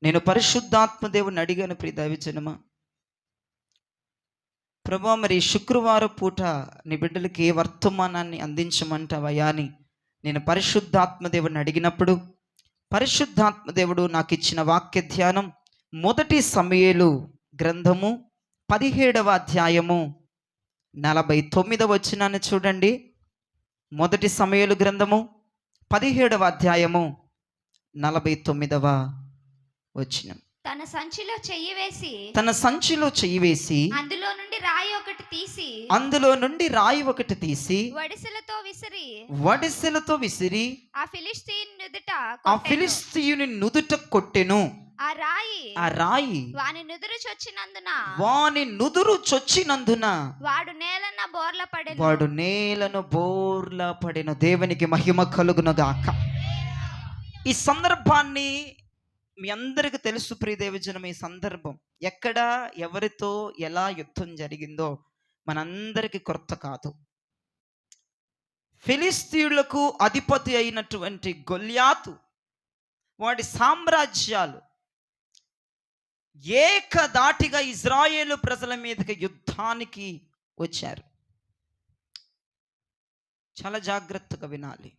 నేను పరిశుద్ధాత్మ దేవుని అడిగాను. ప్రియ దైవజనమా, ప్రభా, మరి శుక్రవారం పూట నీ బిడ్డలకి ఏ వర్తమానాన్ని అందించమంటావయ్యా అని నేను పరిశుద్ధాత్మ దేవుని అడిగినప్పుడు, పరిశుద్ధాత్మ దేవుడు నాకు ఇచ్చిన వాక్య ధ్యానం మొదటి సమూయేలు గ్రంథము 17వ అధ్యాయము 49వ వచనాన్ని చూడండి. మొదటి సమూయేలు గ్రంథము 17వ అధ్యాయము 49వ వచనం. తన సంచిలో చెయ్యి వేసి అందులో నుండి రాయి ఒకటి తీసి వడిసెలతో విసిరి ఆ ఫిలిష్తీయుని నుదుట కొట్టెను. ఆ రాయి వాని నుదురు చొచ్చినందున వాడు నేలను బోర్ల పడెను. దేవునికి మహిమ కలుగును గాక. ఈ సందర్భాన్ని మీ అందరికి తెలుసు ప్రియ దైవజనం. ఈ సందర్భం ఎక్కడ, ఎవరితో, ఎలా యుద్ధం జరిగిందో మనందరికి కొత్త కాదు. ఫిలిస్తీయులకు అధిపతి అయినటువంటి గొల్యాతు, వాడి సామ్రాజ్యాలు ఏకధాటిగా ఇజ్రాయేలు ప్రజల మీదకి యుద్ధానికి వచ్చారు. చాలా జాగ్రత్తగా వినాలి.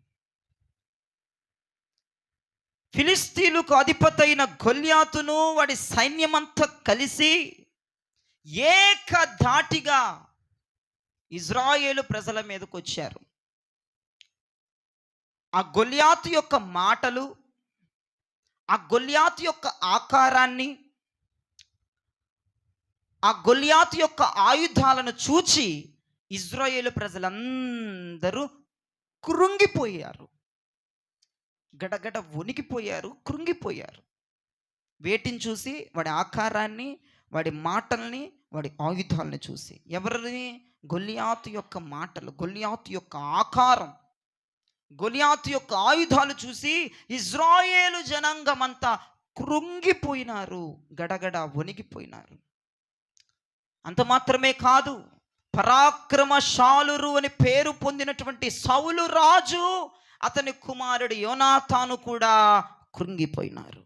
ఫిలిస్తీయులకు అధిపతి అయిన గొల్యాతును వాడి సైన్యమంతా కలిసి ఏకధాటిగా ఇజ్రాయేలు ప్రజల మీదకు వచ్చారు. ఆ గొల్యాతు యొక్క మాటలు, ఆ గొల్యాతు యొక్క ఆకారాన్ని, ఆ గొల్యాతు యొక్క ఆయుధాలను చూచి ఇజ్రాయేలు ప్రజలందరూ కృంగిపోయారు. గడగడ వణికిపోయారు, కృంగిపోయారు. వేటిని చూసి? వాడి ఆకారాన్ని, వాడి మాటల్ని, వాడి ఆయుధాలని చూసి. ఎవరిని? గొల్యాతు యొక్క మాటలు, గొల్యాతు యొక్క ఆకారం, గొల్యాతు యొక్క ఆయుధాలు చూసి ఇజ్రాయేలు జనాంగమంతా కృంగిపోయినారు, గడగడ వణికిపోయినారు. అంత మాత్రమే కాదు, పరాక్రమశాలురు అని పేరు పొందినటువంటి సౌలు రాజు, అతని కుమారుడు యోనాతాను కూడా కృంగిపోయినారు.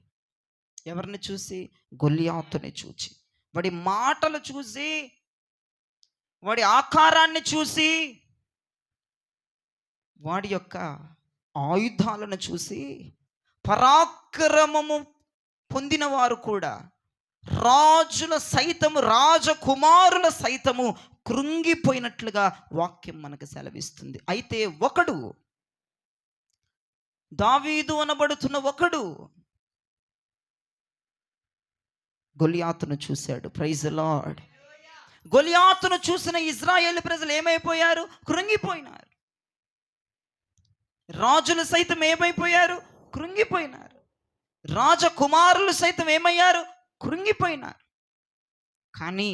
ఎవరిని చూసి? గొల్యాతుని చూసి. వాడి మాటలు చూసి, వాడి ఆకారాన్ని చూసి, వాడి యొక్క ఆయుధాలను చూసి పరాక్రమము పొందిన వారు కూడా, రాజుల సైతము, రాజకుమారుల సైతము కృంగిపోయినట్లుగా వాక్యం మనకు సెలవిస్తుంది. అయితే ఒకడు, దావీదు అనబడుతున్న ఒకడు గొల్యాతును చూశాడు. Praise the lord. గొల్యాతును చూసిన ఇజ్రాయేలు ప్రజలు ఏమైపోయారు? కృంగిపోయినారు. రాజులు సైతం ఏమైపోయారు? కృంగిపోయినారు. రాజకుమారులు సైతం ఏమయ్యారు? కృంగిపోయినారు. కానీ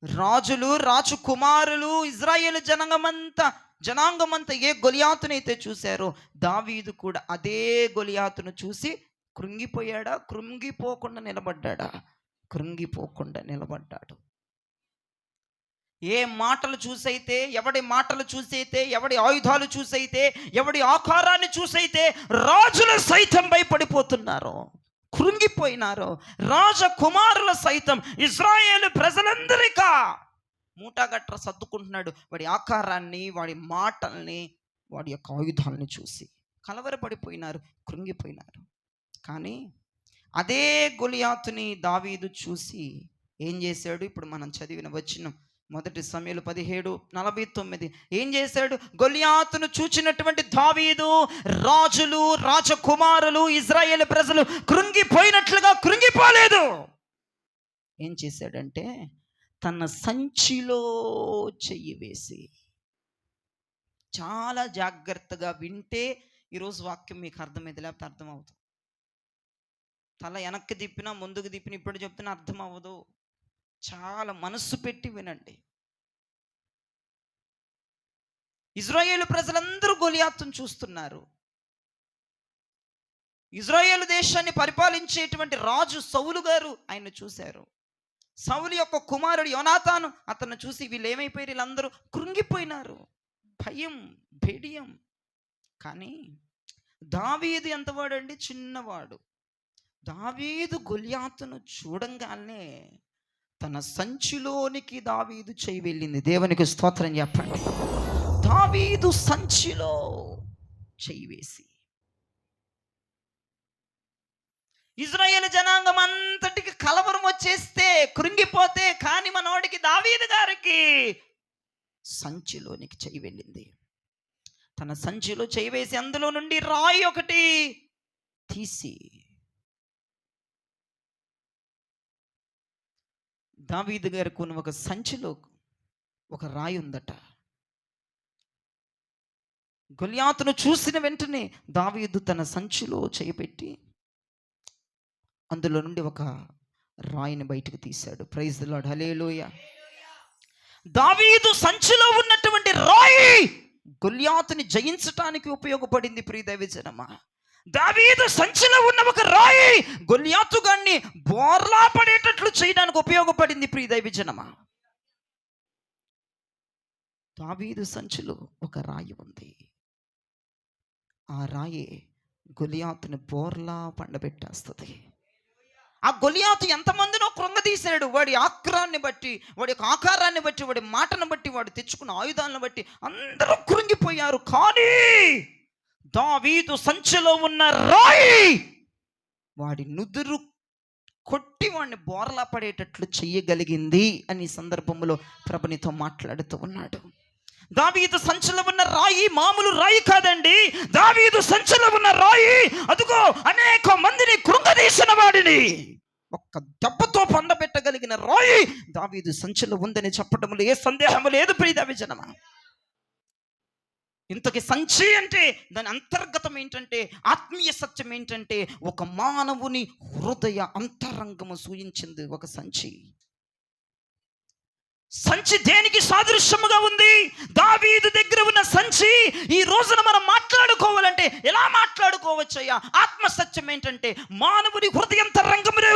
రాజులు, రాజకుమారులు, ఇజ్రాయేలు జనాంగమంతా ఏ గొలియాతునైతే చూశారో, దావీదు కూడా అదే గొలియాతును చూసి కృంగిపోయాడా? కృంగిపోకుండా నిలబడ్డాడా? కృంగిపోకుండా నిలబడ్డాడు. ఏ మాటలు చూసైతే, ఎవడి మాటలు చూసైతే, ఎవడి ఆయుధాలు చూసైతే, ఎవడి ఆకారాన్ని చూసైతే రాజుల సైతం భయపడిపోతున్నారో, కృంగిపోయినారో, రాజకుమారుల సైతం, ఇజ్రాయేలు ప్రజలందరికా మూటగట్ర సర్దుకుంటున్నాడు వాడి ఆకారాన్ని, వాడి మాటల్ని, వాడి యొక్క ఆయుధాలని చూసి కలవరపడిపోయినారు, కృంగిపోయినారు. కానీ అదే గొలియాతుని దావీదు చూసి ఏం చేశాడు? ఇప్పుడు మనం చదివిన వచనం, మొదటి సమూయేలు 17:49. ఏం చేశాడు? గొలియాతును చూచినటువంటి దావీదు, రాజులు, రాజకుమారులు, ఇజ్రాయేలు ప్రజలు కృంగిపోయినట్లుగా కృంగిపోలేదు. ఏం చేశాడంటే తన సంచిలో చెయ్యి వేసి. చాలా జాగ్రత్తగా వింటే ఈరోజు వాక్యం మీకు అర్థమైంది, లేకపోతే అర్థం అవుతుంది. తల వెనక్కి తిప్పినా, ముందుకు తిప్పినా, ఇప్పుడు చెప్తున్నా అర్థం అవ్వదు. చాలా మనస్సు పెట్టి వినండి. ఇజ్రాయేలు ప్రజలందరూ గొలియాతును చూస్తున్నారు. ఇజ్రాయేలు దేశాన్ని పరిపాలించేటువంటి రాజు సౌలు గారు ఆయన చూశారు. సౌలు యొక్క కుమారుడు యోనాతాను అతను చూసి వీళ్ళు ఏమైపోయారు? వీళ్ళందరూ కృంగిపోయినారు, భయం, భేడియం. కానీ దావీదు ఎంతవాడండి? చిన్నవాడు. దావీదు గొల్యాతును చూడంగానే తన సంచిలోనికి దావీదు చేయి వెళ్ళింది. దేవునికి స్తోత్రం చెప్పండి. దావీదు సంచిలో చేయి వేసి ఇజ్రాయేల్ జనాంగం అంతటికి కలవరం వచ్చేస్తే, కృంగిపోతే, కానీ మనోడికి దావీదు గారికి సంచిలోనికి చేయి వెళ్ళింది. తన సంచిలో చేయి వేసి అందులో నుండి రాయి ఒకటి తీసి దావీదు గారికి ఉన్న ఒక సంచిలో ఒక రాయి ఉందట. గొల్యాతును చూసిన వెంటనే దావీదు తన సంచిలో చేయి అందులో నుండి ఒక రాయిని బయటకు తీశాడు. ప్రైజ్ ది లార్డ్, హల్లెలూయా. దావీదు సంచిలో ఉన్నటువంటి రాయి గొల్యాతుని జయించటానికి ఉపయోగపడింది. ప్రియ దైవజనమా, దావీదు సంచిలో ఉన్న ఒక రాయి గొల్యాతు గాన్ని బోర్లా పడేటట్లు చేయడానికి ఉపయోగపడింది. ప్రియ దైవజనమా, దావీదు సంచిలో ఒక రాయి ఉంది. ఆ రాయి గొలియాతుని బోర్లా పండబెట్టేస్తుంది. ఆ గొలియాతు ఎంతమందినో కృంగదీశాడు. వాడి ఆక్రాన్ని బట్టి, వాడి యొక్క ఆకారాన్ని బట్టి, వాడి మాటను బట్టి, వాడు తెచ్చుకున్న ఆయుధాలను బట్టి అందరూ కృంగిపోయారు. కానీ దావీదు సంచిలో ఉన్న రాయి వాడి నుదురు కొట్టి వాడిని బోర్లా పడేటట్లు చెయ్యగలిగింది అని సందర్భంలో ప్రభునితో మాట్లాడుతూ ఉన్నాడు. దావీదు సంచిలో ఉన్న రాయి మామూలు రాయి కాదండి. దావీదు సంచిలో ఉన్న రాయి అదుగో అనేక మందిని కృంగదీసిన వాడిని ఒక్క దెబ్బతో పండబెట్టగలిగిన రాయి దావీదు సంచిలో ఉందని చెప్పడంలో ఏ సందేహం లేదు. ప్రియ దైవజనమా, ఇంతకి సంచి అంటే దాని అంతర్గతం ఏంటంటే, ఆత్మీయ సత్యం ఏంటంటే, ఒక మానవుని హృదయ అంతరంగము సూచించింది ఒక సంచి. సంచి దేనికి సాదృశ్యముగా ఉంది? దావీదు దగ్గర ఉన్న సంచి ఈ రోజున మనం మాట్లాడుకోవాలంటే ఎలా మాట్లాడుకోవచ్చయ్యా? ఆత్మ సత్యం ఏంటంటే మానవుని హృదయంతరంగమును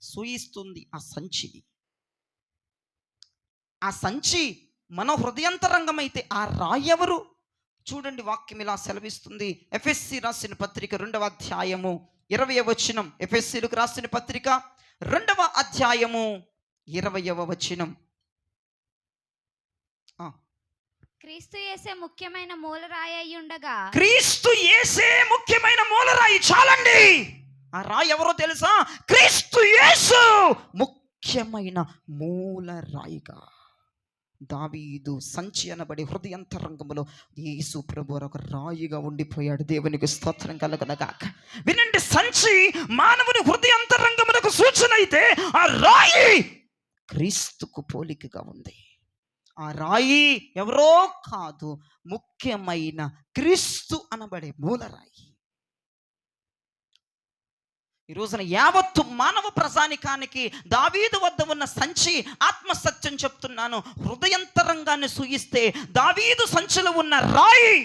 సూయిస్తుంది ఆ సంచి. ఆ సంచి మన హృదయంతరంగం అయితే ఆ రాయి ఎవరు? చూడండి, వాక్యం ఇలా సెలవిస్తుంది. ఎఫెస్సీ రాసిన పత్రిక 2వ అధ్యాయము 20వ వచనం. ఎఫెస్సీలకు రాసిన పత్రిక 2వ అధ్యాయము 20వ వచనం. క్రీస్తు యేసే ముఖ్యమైన మూలరాయి అయి ఉండగా, క్రీస్తు యేసే ముఖ్యమైన మూలరాయి. చాలండి, ఆ రాయి ఎవరో తెలుసా? క్రీస్తు యేసు ముఖ్యమైన మూలరాయిగా దావీదు సంచి అనబడి హృదయంతరంగములో యేసు ప్రభు ఒక రాయిగా ఉండిపోయాడు. దేవునికి స్తోత్రం కలుగునగాక. వినండి, సంచి మానవుని హృదయంతరంగమునకు సూచన అయితే ఆ రాయి క్రీస్తుకు పోలికగా ఉంది. ఆ రాయి ఎవరో కాదు, ముఖ్యమైన క్రీస్తు అనబడే మూలరాయి. ఈ రోజున యావత్తు మానవ ప్రజానికానికి దావీదు వద్ద ఉన్న సంచి ఆత్మసత్యం చెప్తున్నాను, హృదయంతరంగాన్ని సూయిస్తే దావీదు సంచిలో ఉన్న రాయి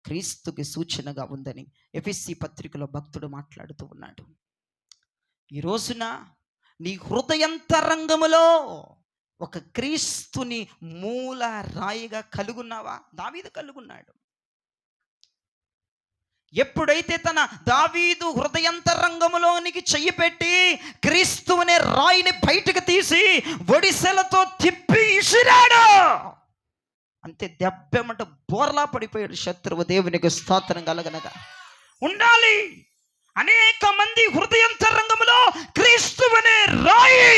క్రీస్తుకి సూచనగా ఉందని ఎఫెసీ పత్రికలో భక్తుడు మాట్లాడుతూ ఉన్నాడు. ఈ రోజున నీ హృదయంతరంగములో ఒక క్రీస్తుని మూల రాయిగా కలుగున్నావా? దావీదు కలుగున్నాడు. ఎప్పుడైతే తన దావీదు హృదయంతరంగములోనికి చెయ్యి పెట్టి క్రీస్తు అనే రాయిని బయటకు తీసి ఒడిసెలతో తిప్పి ఇసిరాడు, అంతే దెబ్బెమ్మట బోర్లా పడిపోయాడు శత్రువు. దేవునికి స్తోత్రం కలుగునగా. ఉండాలి, అనేక మంది హృదయంతరంగములో క్రీస్తు అనే రాయి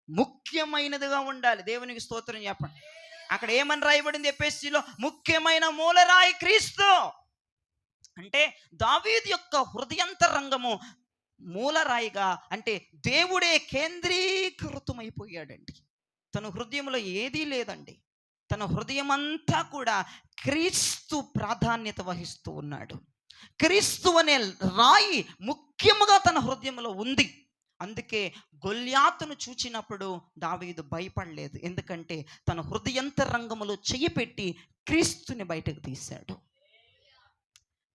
ముఖ్యమైనదిగా ఉండాలి. దేవునికి స్తోత్రం చెప్పండి. అక్కడ ఏమని రాయబడింది? ఎఫెసీలో ముఖ్యమైన మూలరాయి క్రీస్తు. అంటే దావీదు యొక్క హృదయంతరంగము మూలరాయిగా, అంటే దేవుడే కేంద్రీకృతమైపోయాడండి. తన హృదయంలో ఏదీ లేదండి. తన హృదయం అంతా కూడా క్రీస్తు ప్రాధాన్యత వహిస్తూ ఉన్నాడు. క్రీస్తు అనే రాయి ముఖ్యముగా తన హృదయంలో ఉంది. అందుకే గొల్యాతును చూచినప్పుడు దావీదు భయపడలేదు. ఎందుకంటే తన హృదయంతరంగములో చెయ్యి పెట్టి క్రీస్తుని బయటకు తీశాడు.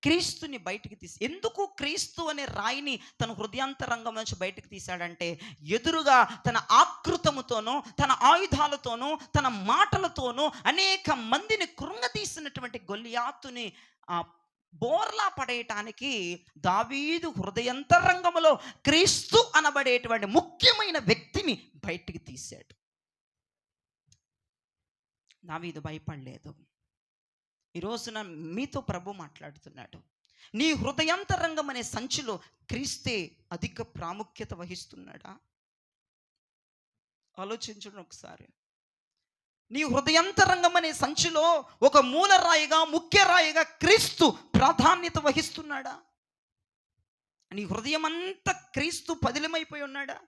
క్రీస్తుని బయటికి తీసి, ఎందుకు క్రీస్తు అనే రాయిని తన హృదయాంతరంగం నుంచి బయటకు తీశాడంటే, ఎదురుగా తన ఆకృతముతోనూ, తన ఆయుధాలతోనూ, తన మాటలతోనూ అనేక మందిని కృంగతీసినటువంటి గొల్యాతుని బోర్లా పడేయటానికి దావీదు హృదయంతరంగములో క్రీస్తు అనబడేటువంటి ముఖ్యమైన వ్యక్తిని బయటికి తీశాడు. దావీదు భయపడలేదు. ఈ రోజున మీతో ప్రభు మాట్లాడుతున్నాడు. నీ హృదయంతరంగం అనే సంచిలో క్రీస్తే అధిక ప్రాముఖ్యత వహిస్తున్నాడా? ఆలోచించండి ఒకసారి. నీ హృదయంతరంగం అనే సంచిలో ఒక మూల రాయిగా, ముఖ్య రాయిగా క్రీస్తు ప్రాధాన్యత వహిస్తున్నాడా? నీ హృదయం అంతా క్రీస్తు పదిలమైపోయి ఉన్నాడా?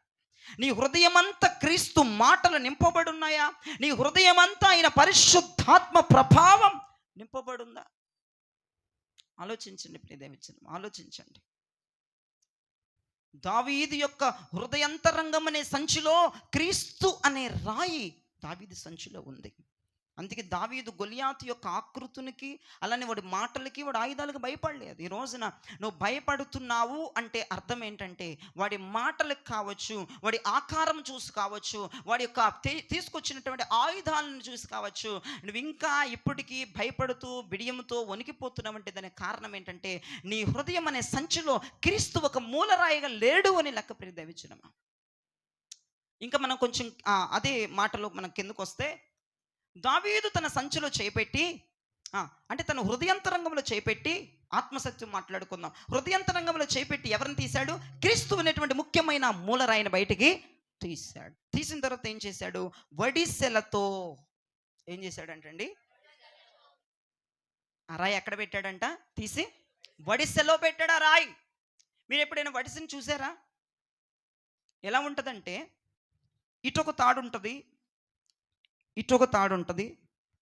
నీ హృదయం అంతా క్రీస్తు మాటలు నింపబడి ఉన్నాయా? నీ హృదయం అంతా ఆయన పరిశుద్ధాత్మ ప్రభావం నింపబడుందా? ఆలోచించండి ప్రియదేవిచనం, ఆలోచించండి. దావీదు యొక్క హృదయంతరంగం అనే సంచిలో క్రీస్తు అనే రాయి దావీదు సంచిలో ఉంది. అందుకే దావీదు గొలియాతు యొక్క ఆకృతునికి, అలానే వాడి మాటలకి, వాడి ఆయుధాలకు భయపడలేదు. ఈ రోజున నువ్వు భయపడుతున్నావు అంటే అర్థం ఏంటంటే, వాడి మాటలకు కావచ్చు, వాడి ఆకారం చూసి కావచ్చు, వాడి యొక్క తీసుకొచ్చినటువంటి ఆయుధాలను చూసి కావచ్చు, నువ్వు ఇంకా ఇప్పటికీ భయపడుతూ బిడియంతో వణికిపోతున్నావంటే దానికి కారణం ఏంటంటే, నీ హృదయం అనే సంచిలో క్రీస్తు ఒక మూలరాయిగా లేడు అని లెక్క ప్రియదేవించినమా. ఇంకా మనం కొంచెం అదే మాటలో మనం కిందకు వస్తే, దావీదు తన సంచిలో చేపెట్టి, అంటే తన హృదయంతరంగంలో చేపెట్టి, ఆత్మసత్యం మాట్లాడుకుందాం. హృదయంతరంగంలో చేపెట్టి ఎవరిని తీశాడు? క్రీస్తు అనేటువంటి ముఖ్యమైన మూలరాయిని బయటికి తీశాడు. తీసిన తర్వాత ఏం చేశాడు? వడిసెలతో ఏం చేశాడంటండి? ఆ రాయి ఎక్కడ పెట్టాడంట? తీసి వడిసెలో పెట్టాడు ఆ రాయి. మీరు ఎప్పుడైనా వడిసెని చూసారా? ఎలా ఉంటుందంటే, ఇటొక తాడు ఉంటుంది, ఇటొక తాడు ఉంటుంది,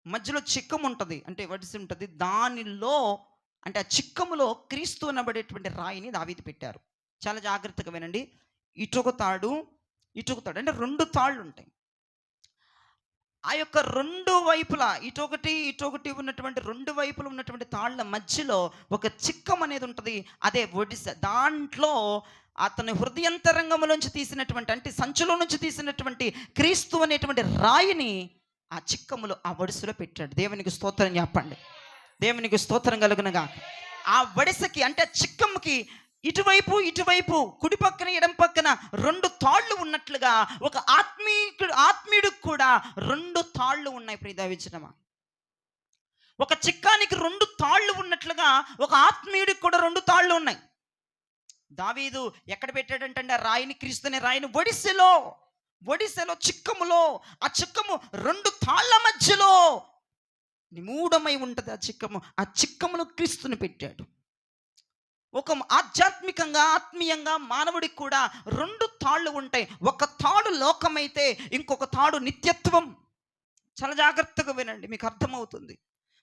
మధ్యలో చిక్కం ఉంటుంది, అంటే వడిసి ఉంటుంది. దానిలో అంటే ఆ చిక్కములో క్రీస్తు అనబడేటువంటి రాయిని దావీదు పెట్టారు. చాలా జాగ్రత్తగా వినండి. ఇటొక తాడు, ఇటొక తాడు, అంటే 2 తాళ్ళు ఉంటాయి. ఆ యొక్క 2 వైపులా, ఇటొకటి ఇటొకటి ఉన్నటువంటి 2 వైపులు ఉన్నటువంటి తాళ్ళ మధ్యలో ఒక చిక్కం అనేది ఉంటుంది. అదే వడిస. దాంట్లో అతని హృదయంతరంగంలోంచి తీసినటువంటి, అంటే సంచులో నుంచి తీసినటువంటి క్రీస్తు అనేటువంటి రాయిని ఆ చిక్కములో, ఆ వడిసలో పెట్టాడు. దేవునికి స్తోత్రం చెప్పండి. దేవునికి స్తోత్రం కలుగునగా. ఆ వడిసకి, అంటే చిక్కముకి ఇటువైపు ఇటువైపు, కుడి పక్కన ఎడం పక్కన 2 తాళ్ళు ఉన్నట్లుగా ఒక ఆత్మీయుడికి కూడా 2 తాళ్ళు ఉన్నాయి ప్రియదేవిచనమా. ఒక చిక్కానికి 2 తాళ్ళు ఉన్నట్లుగా ఒక ఆత్మీయుడికి కూడా 2 తాళ్ళు ఉన్నాయి. దావీదు ఎక్కడ పెట్టాడంటే ఆ రాయిని, క్రీస్తునే రాయిని వడిసెలో, చిక్కములో. ఆ చిక్కము 2 తాళ్ళ మధ్యలో నిమూఢమై ఉంటుంది. ఆ చిక్కము, ఆ చిక్కములో క్రీస్తుని పెట్టాడు. ఒక ఆధ్యాత్మికంగా, ఆత్మీయంగా మానవుడికి కూడా 2 తాళ్ళు ఉంటాయి. ఒక తాడు లోకమైతే ఇంకొక తాడు నిత్యత్వం. చాలా జాగ్రత్తగా వినండి, మీకు అర్థమవుతుంది.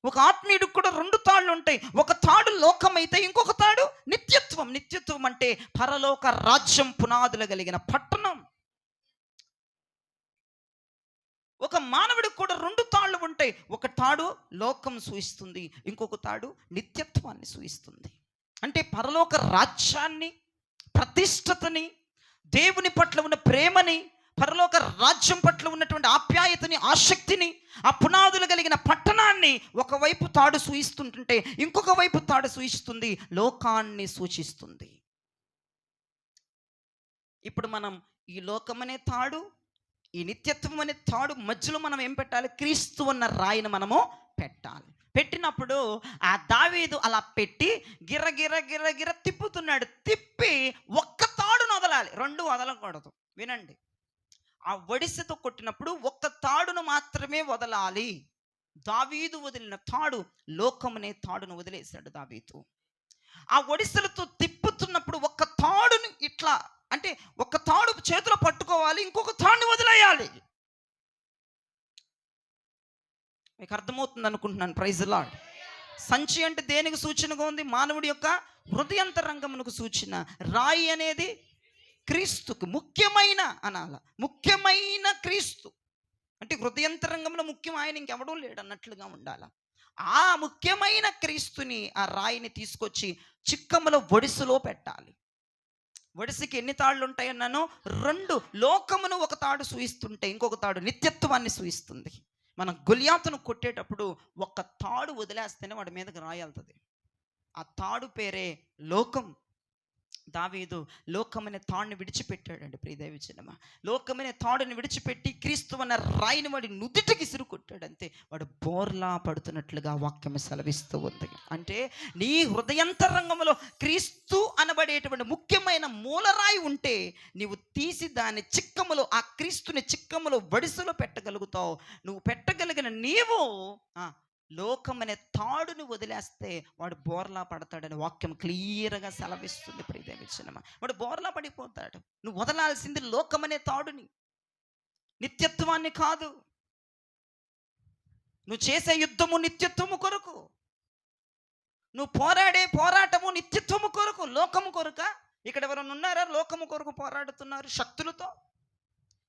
ఒక ఆత్మీయుడికి కూడా 2 తాళ్ళు ఉంటాయి. ఒక తాడు లోకమైతే ఇంకొక తాడు నిత్యత్వం. నిత్యత్వం అంటే పరలోక రాజ్యం పునాదులు కలిగిన పట్టణం. ఒక మానవుడికి కూడా 2 తాళ్ళు ఉంటాయి. ఒక తాడు లోకం సూచిస్తుంది, ఇంకొక తాడు నిత్యత్వాన్ని సూచిస్తుంది. అంటే పరలోక రాజ్యాన్ని, ప్రతిష్టతని, దేవుని పట్ల ఉన్న ప్రేమని, పరలోక రాజ్యం పట్ల ఉన్నటువంటి ఆప్యాయతని, ఆసక్తిని, ఆ పునాదులు కలిగిన పట్టణాన్ని ఒకవైపు తాడు సూచిస్తుంటుంటే ఇంకొక వైపు తాడు సూచిస్తుంది, లోకాన్ని సూచిస్తుంది. ఇప్పుడు మనం ఈ లోకమనే తాడు, ఈ నిత్యత్వం అనే తాడు మధ్యలో మనం ఏం పెట్టాలి? క్రీస్తు అన్న రాయిని మనము పెట్టాలి. పెట్టినప్పుడు ఆ దావీదు అలా పెట్టి గిర తిప్పుతున్నాడు. తిప్పి ఒక్క తాడును వదలాలి, 2 వదలకూడదు. వినండి, ఆ వడిసెతో కొట్టినప్పుడు ఒక్క తాడును మాత్రమే వదలాలి. దావీదు వదిలిన తాడు లోకమనే తాడును వదిలేశాడు దావీదు. ఆ ఒడిసెలతో తిప్పుతున్నప్పుడు ఒక్క తాడుని ఇట్లా, అంటే ఒక తాడు చేతిలో పట్టుకోవాలి, ఇంకొక తాడుని వదిలేయాలి. మీకు అర్థమవుతుంది అనుకుంటున్నాను. Praise Lord. సంచి అంటే దేనికి సూచనగా ఉంది? మానవుడి యొక్క హృదయంతరంగమునకు సూచన. రాయి అనేది క్రీస్తుకు ముఖ్యమైన అనాల, ముఖ్యమైన క్రీస్తు అంటే హృదయంతరంగంలో ముఖ్యం ఆయన, ఇంకెవడూ లేడు అన్నట్లుగా ఉండాల. ఆ ముఖ్యమైన క్రీస్తుని, ఆ రాయిని తీసుకొచ్చి చిక్కములో వడిసెలో పెట్టాలి. వడిసెకి ఎన్ని తాళ్ళు ఉంటాయన్నాను? 2. లోకమును ఒక తాడు సూచిస్తుంటే ఇంకొక తాడు నిత్యత్వాన్ని సూచిస్తుంది. మనం గొలియాతును కొట్టేటప్పుడు ఒక్క తాడు వదిలేస్తేనే వాడి మీదకి రాయి వెళ్తుంది. ఆ తాడు పేరే లోకం. దావీదు లోకమనే తాడుని విడిచిపెట్టాడండి ప్రియదేవి జనమా. లోకమనే తాడుని విడిచిపెట్టి క్రీస్తు అన్న రాయిని వాడి నుదుటికి ఇసురు కొట్టాడు. అంతే, వాడు బోర్లా పడుతున్నట్లుగా వాక్యం సెలవిస్తూ ఉంది. అంటే నీ హృదయంతరంగంలో క్రీస్తు అనబడేటువంటి ముఖ్యమైన మూలరాయి ఉంటే నీవు తీసి దాని చిక్కములో, ఆ క్రీస్తుని చిక్కములో వడిసలో పెట్టగలుగుతావు. నువ్వు పెట్టగలిగిన నీవు లోకమనే తాడుని వదిలేస్తే వాడు బోర్లా పడతాడని వాక్యం క్లియర్గా సెలవిస్తుంది ప్రియదేవి జనమా. వాడు బోర్లా పడిపోతాడు. నువ్వు వదలాల్సింది లోకమనే తాడుని, నిత్యత్వాన్ని కాదు. నువ్వు చేసే యుద్ధము నిత్యత్వము కొరకు, నువ్వు పోరాడే పోరాటము నిత్యత్వము కొరకు, లోకము కొరక. ఇక్కడ ఎవరైనా ఉన్నారా లోకము కొరకు పోరాడుతున్నారు శక్తులతో,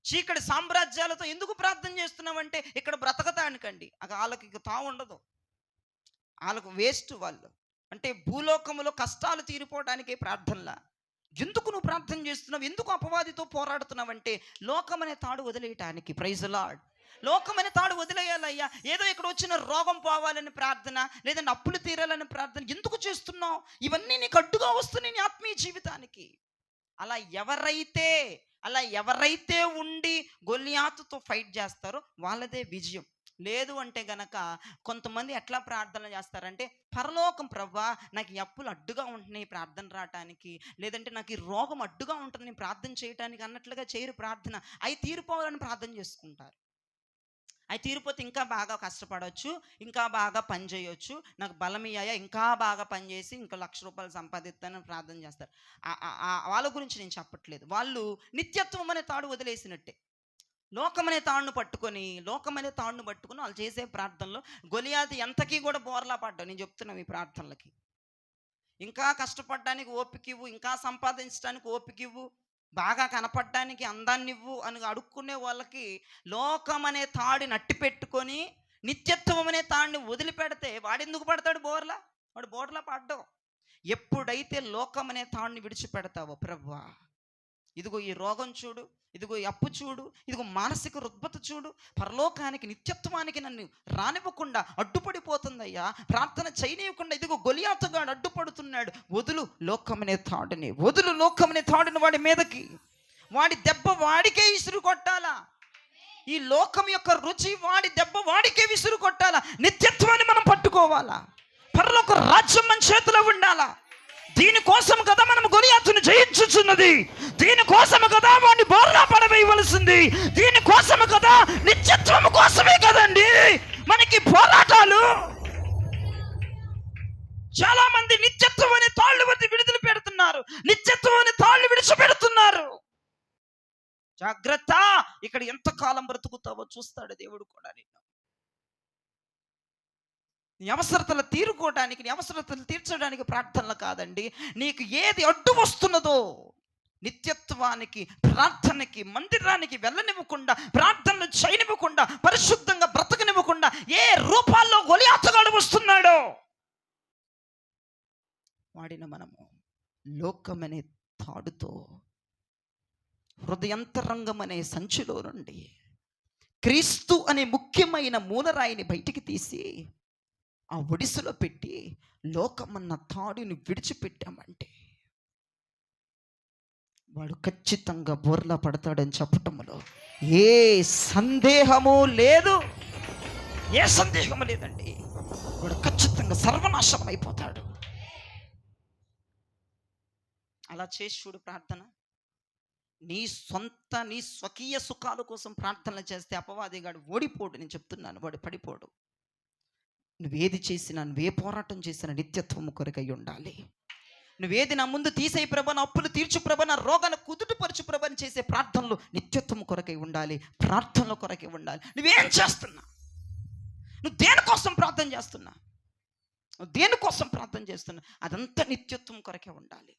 చీకటి సామ్రాజ్యాలతో? ఎందుకు ప్రార్థన చేస్తున్నామంటే ఇక్కడ బ్రతకటానికండి. వాళ్ళకి తావు ఉండదు, వాళ్ళకు వేస్ట్. వాళ్ళు అంటే భూలోకములో కష్టాలు తీరిపోవడానికే ప్రార్థనలా. ఎందుకు నువ్వు ప్రార్థన చేస్తున్నావు? ఎందుకు అపవాదితో పోరాడుతున్నావు అంటే లోకమనే తాడు వదిలేయటానికి. Praise the lord. లోకమనే తాడు వదిలేయాలయ్యా. ఏదో ఇక్కడ వచ్చిన రోగం పోవాలని ప్రార్థన, లేదంటే అప్పులు తీరాలని ప్రార్థన ఎందుకు చేస్తున్నావు? ఇవన్నీ నీకు అడ్డుగా వస్తున్నాయి నీ ఆత్మీయ జీవితానికి. అలా ఎవరైతే ఉండి గొలియాతుతో ఫైట్ చేస్తారో వాళ్ళదే విజయం. లేదు అంటే గనక కొంతమంది ఎట్లా ప్రార్థన చేస్తారంటే, పరలోకం ప్రభువా నాకు ఈ అప్పులు అడ్డుగా ఉంటున్నాయి ప్రార్థన రావటానికి, లేదంటే నాకు ఈ రోగం అడ్డుగా ఉంటుంది ప్రార్థన చేయటానికి అన్నట్లుగా చేయరు ప్రార్థన. అవి తీరిపోవాలని ప్రార్థన చేసుకుంటారు. అవి తీరిపోతే ఇంకా బాగా కష్టపడవచ్చు, ఇంకా బాగా పని చేయొచ్చు, నాకు బలం ఇయ్యాయా ఇంకా బాగా పనిచేసి ఇంకా ₹1,00,000 సంపాదిస్తానని ప్రార్థన చేస్తారు. వాళ్ళ గురించి నేను చెప్పట్లేదు. వాళ్ళు నిత్యత్వం అనే తాడు వదిలేసినట్టే. లోకమనే తాడును పట్టుకొని వాళ్ళు చేసే ప్రార్థనలో గొలియాతు ఎంతకీ కూడా బోర్లా పడ్డావు. నేను చెప్తున్నాను ఈ ప్రార్థనలకి ఇంకా కష్టపడడానికి ఓపిక ఇవ్వు, ఇంకా సంపాదించడానికి ఓపిక ఇవ్వు, బాగా కనపడడానికి అందాన్ని ఇవ్వు అని అడుక్కునే వాళ్ళకి లోకమనే తాడిని అట్టి పెట్టుకొని నిత్యత్వం అనే తాడిని వదిలిపెడితే వాడెందుకు పడతాడు బోర్లా? వాడు బోర్లా పడ్డావు. ఎప్పుడైతే లోకమనే తాడిని విడిచిపెడతావో, ప్రభువా ఇదిగో ఈ రోగం చూడు, ఇదిగో ఈ అప్పు చూడు, ఇదిగో మానసిక రుగ్మత చూడు, పరలోకానికి నిత్యత్వానికి నన్ను రానివ్వకుండా అడ్డుపడిపోతుందయ్యా, ప్రార్థన చేయనివ్వకుండా ఇదిగో గొలియాతుగాడు అడ్డుపడుతున్నాడు. వదులు లోకమనే తాడుని, వాడి మీదకి. వాడి దెబ్బ వాడికే విసురు కొట్టాలా. ఈ లోకం యొక్క రుచి వాడి దెబ్బ వాడికే విసురు కొట్టాలా. నిత్యత్వాన్ని మనం పట్టుకోవాలా. పరలోక రాజ్యం మన చేతిలో ఉండాలా. దీనికోసం కదా మనం గొలియాతును జయించుచున్నది, దీనికోసం కదా వాడిని బోర్లా పడవేయవలసింది, దీనికోసం కదా, నిత్యత్వం కోసమే కదండి మనకి పోరాటాలు. చాలా మంది నిత్యత్వం అనే తాళ్ళు వద్ద విడుదల పెడుతున్నారు, నిత్యత్వం అనే తాళ్ళు విడిచిపెడుతున్నారు. జాగ్రత్త, ఇక్కడ ఎంతకాలం బ్రతుకుతావో చూస్తాడు దేవుడు కూడా. నీ అవసరతలు తీరుకోవడానికి, నీ అవసరతలు తీర్చడానికి ప్రార్థనలు కాదండి. నీకు ఏది అడ్డు వస్తున్నదో నిత్యత్వానికి, ప్రార్థనకి, మందిరానికి వెళ్ళనివ్వకుండా, ప్రార్థనలు చేయనివ్వకుండా, పరిశుద్ధంగా బ్రతకనివ్వకుండా ఏ రూపాల్లో గొలియాతుగాడు వస్తున్నాడో వాడిని మనము లోకమనే తాడుతో హృదయంతరంగం అనే సంచిలో నుండి క్రీస్తు అనే ముఖ్యమైన మూలరాయిని బయటికి తీసి ఆ ఒడిసలో పెట్టి లోకమన్న తాడుని విడిచిపెట్టామంటే వాడు ఖచ్చితంగా బోర్లా పడతాడని చెప్పటంలో ఏ సందేహము లేదు. లేదండి. వాడు ఖచ్చితంగా సర్వనాశనం అయిపోతాడు. అలా చేసి చూడు ప్రార్థన. నీ స్వకీయ సుఖాల కోసం ప్రార్థనలు చేస్తే అపవాదిగాడు ఓడిపోడు. నేను చెప్తున్నాను, వాడు పడిపోడు. నువ్వేది చేసినా, నువ్వే పోరాటం చేసినా నిత్యత్వము కొరకై ఉండాలి. నువ్వేది నా ముందు తీసే ప్రభ, నా అప్పులు తీర్చు ప్రభ, నా రోగాన్ని కుదుటపరచు ప్రభ అని చేసే ప్రార్థనలు నిత్యత్వము కొరకై ఉండాలి, ప్రార్థనల కొరకై ఉండాలి. నువ్వేం చేస్తున్నా, నువ్వు దేనికోసం ప్రార్థన చేస్తున్నా, అదంతా నిత్యత్వం కొరకే ఉండాలి.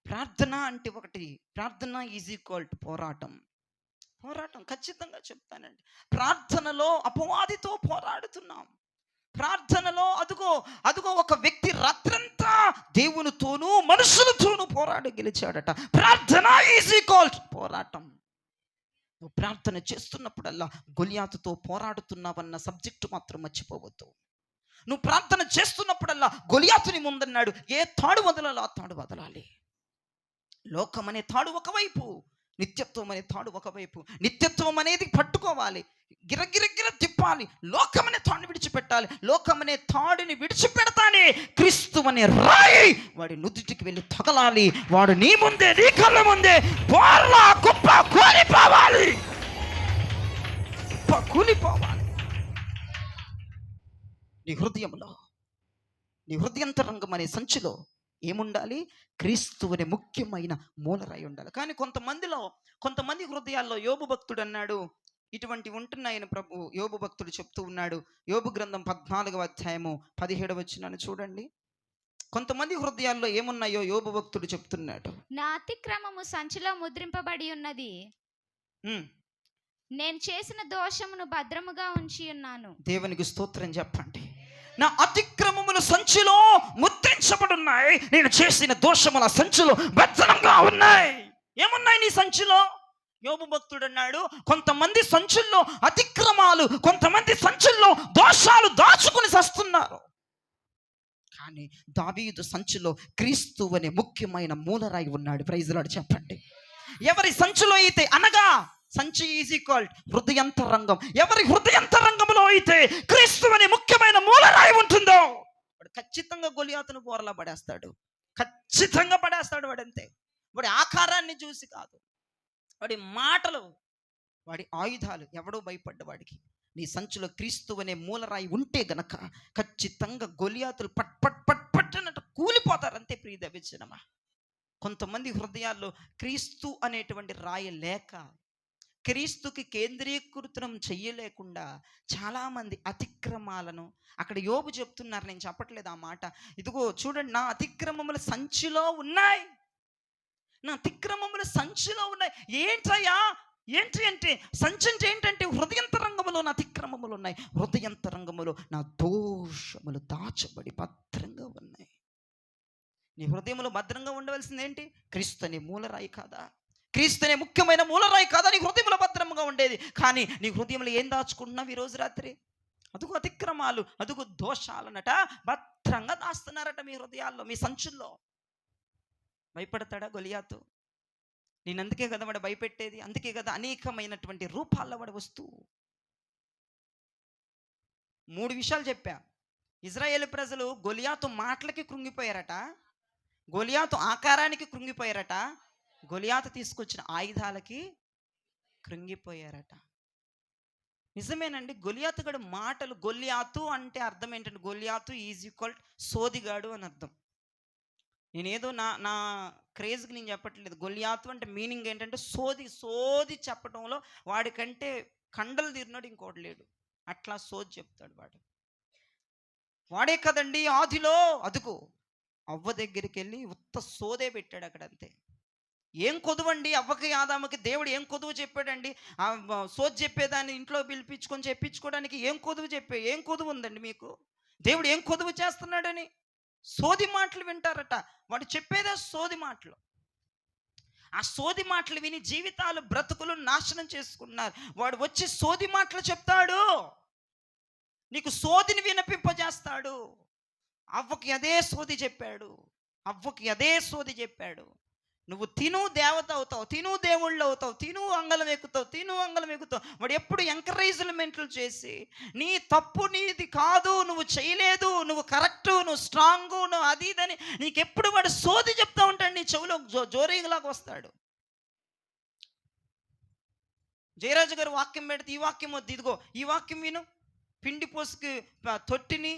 ప్రార్థన అంటే ఒకటి, ప్రార్థన ఈజ్ ఈక్వల్ టు పోరాటం. ఖచ్చితంగా చెప్తానండి. ప్రార్థనలో అపవాదితో పోరాడుతున్నాం. ప్రార్థనలో అదుగో ఒక వ్యక్తి రాత్రంతా దేవునితోనూ మనుషులతోనూ పోరాడి గెలిచాడట. ప్రార్థన ఈజ్ ఈక్వల్ టు పోరాటం. నువ్వు ప్రార్థన చేస్తున్నప్పుడల్లా గొలియాతుతో పోరాడుతున్నావన్న సబ్జెక్టు మాత్రం మర్చిపోవద్దు. నువ్వు ప్రార్థన చేస్తున్నప్పుడల్లా గొలియాతుని ముందన్నాడు, ఏ తాడు వదలాలో ఆ తాడు వదలాలి. లోకం అనే తాడు ఒకవైపు, నిత్యత్వం అనే తాడు ఒకవైపు. నిత్యత్వం అనేది పట్టుకోవాలి, గిరగిరగిర తిప్పాలి. లోకం అనే తాడుని విడిచిపెట్టాలి. లోకం అనే తాడుని విడిచిపెడతానే క్రీస్తు అనే రాయి వాడి నుదుటికి వెళ్ళి తగలాలి. వాడు నీ ముందే, నీ కళ్ళ ముందే బోర్లా కుప్ప కూలిపోవాలి, కుప్ప కూలిపోవాలి. నీ హృదయంలో, నీ హృదయంతరంగం అనే సంచిలో ఏముండాలి? క్రీస్తు అనే ముఖ్యమైన మూలరాయి ఉండాలి. కానీ కొంతమంది హృదయాల్లో యోబు భక్తుడు అన్నాడు, ఇటువంటి ఉంటున్నాయని ప్రభు యోబు భక్తుడు చెప్తూ ఉన్నాడు. యోబు గ్రంథం 14వ అధ్యాయము 17వ వచనాన్ని చూడండి. కొంతమంది హృదయాల్లో ఏమున్నాయో యోబు భక్తుడు చెప్తున్నాడు. నా అతిక్రమము సంచిలో ముద్రింపబడి ఉన్నది, నేను చేసిన దోషమును భద్రముగా ఉంచి ఉన్నాను. దేవునికి స్తోత్రం చెప్పండి. నా అతిక్రమములు సంచిలో ముద్రించబడున్నాయి, నేను చేసిన దోషముల సంచిలో భద్రంగా ఉన్నాయి. ఏమున్నాయి నీ సంచిలో? యోబు భక్తుడు అన్నాడు, కొంతమంది సంచుల్లో అతిక్రమాలు, కొంతమంది సంచుల్లో దోషాలు దాచుకుని సస్తున్నారు. కానీ దావీదు సంచిలో క్రీస్తు అనే ముఖ్యమైన మూలరాయి ఉన్నాడు. ప్రైజ్ లార్డ్ చెప్పండి. ఎవరి సంచిలో అయితే, అనగా సంచి ఈజ్ ఈక్వల్ హృదయంతరంగం. ఎవరి హృదయంతరంగంలో అయితే క్రీస్తు అనే ముఖ్యమైన మూలరాయి ఉంటుందో వాడు ఖచ్చితంగా గొలియాతును బోర్లా పడేస్తాడు. ఖచ్చితంగా పడేస్తాడు వాడంతే. వాడి ఆకారాన్ని చూసి కాదు, వాడి మాటలు, వాడి ఆయుధాలు. ఎవడో భయపడ్డవాడికి నీ సంచిలో క్రీస్తు అనే మూలరాయి ఉంటే గనక ఖచ్చితంగా గొలియాతులు పట్ పట్ పట్ పట్టనట్టు కూలిపోతారు. అంతే ప్రియ దైవజనమా. కొంతమంది హృదయాల్లో క్రీస్తు అనేటువంటి రాయి లేక, క్రీస్తుకి కేంద్రీకృతం చెయ్యలేకుండా చాలామంది అతిక్రమాలను, అక్కడ యోబు చెప్తున్నారు, నేను చెప్పట్లేదు ఆ మాట. ఇదిగో చూడండి, నా అతిక్రమముల సంచిలో ఉన్నాయి, నా అతిక్రమముల సంచిలో ఉన్నాయి. ఏంటయ్యా? ఏంటి అంటే, సంచి అంటే ఏంటంటే హృదయంతరంగములో నా అతిక్రమములు ఉన్నాయి, హృదయంతరంగములో నా దోషములు దాచబడి భద్రంగా ఉన్నాయి. నీ హృదయంలో భద్రంగా ఉండవలసింది ఏంటి? క్రీస్తు అనే మూలరాయి కాదా? క్రీస్తు అనే ముఖ్యమైన మూలరాయి కాదా నీ హృదయంలో భద్రంగా ఉండేది? కానీ నీ హృదయంలో ఏం దాచుకుంటున్నావు ఈరోజు రాత్రి? అదుగు అతిక్రమాలు, అదుగు దోషాలనట భద్రంగా దాస్తున్నారట మీ హృదయాల్లో, మీ సంచుల్లో. భయపడతాడా గొలియాతు? నేను అందుకే కదా వాడు భయపెట్టేది, అందుకే కదా అనేకమైనటువంటి రూపాల్లో వాడు వస్తూ. 3 విషయాలు చెప్పా. ఇజ్రాయేలు ప్రజలు గొలియాతు మాటలకి కృంగిపోయారట, గొలియాతు ఆకారానికి కృంగిపోయారట, గొలియాతు తీసుకొచ్చిన ఆయుధాలకి కృంగిపోయారట. నిజమేనండి, గొలియాతు గడు మాటలు, గొలియాతు అంటే అర్థం ఏంటంటే, గొలియాతు ఈజ్ ఈక్వల్ సోదిగాడు అని అర్థం. నేనేదో నా క్రేజ్కి నేను చెప్పట్లేదు. గొలియాతు అంటే మీనింగ్ ఏంటంటే సోది చెప్పడంలో వాడికంటే కండలు తీరినాడు ఇంకోటి లేడు. అట్లా సోది చెప్తాడు వాడు. వాడే కదండి ఆదిలో అదుకు అవ్వ దగ్గరికి వెళ్ళి ఉత్త సోదే పెట్టాడు అక్కడ, అంతే. ఏం కొదువండి అవ్వకి ఆదాముకి దేవుడు ఏం కొదువు చెప్పాడండి? సోది చెప్పేదాన్ని ఇంట్లో పిలిపించుకొని చెప్పించుకోవడానికి ఏం కొదువు ఉందండి మీకు? దేవుడు ఏం కొదువు చేస్తున్నాడని సోది మాటలు వింటారట. వాడు చెప్పేదే సోది మాటలు. ఆ సోది మాటలు విని జీవితాలు, బ్రతుకులు నాశనం చేసుకున్నారు. వాడు వచ్చి సోది మాటలు చెప్తాడు, నీకు సోదిని వినిపింపజేస్తాడు. అవ్వకి అదే సోది చెప్పాడు. నువ్వు తిను దేవత అవుతావు, తిను దేవుళ్ళు అవుతావు, తిను అంగళం ఎక్కుతావు. వాడు ఎప్పుడు ఎంకరేజ్మెంట్లు చేసి, నీ తప్పు నీది కాదు, నువ్వు చేయలేదు, నువ్వు కరెక్టు, నువ్వు స్ట్రాంగు, నువ్వు అది ఇదని నీకెప్పుడు వాడు సోది చెప్తా ఉంటాడు. నీ చెవులో జోరీలాగా వస్తాడు. జయరాజు గారు వాక్యం పెడితే, ఈ వాక్యం వద్దు, ఇదిగో ఈ వాక్యం విను, పిండి పోసుకు తొట్టిని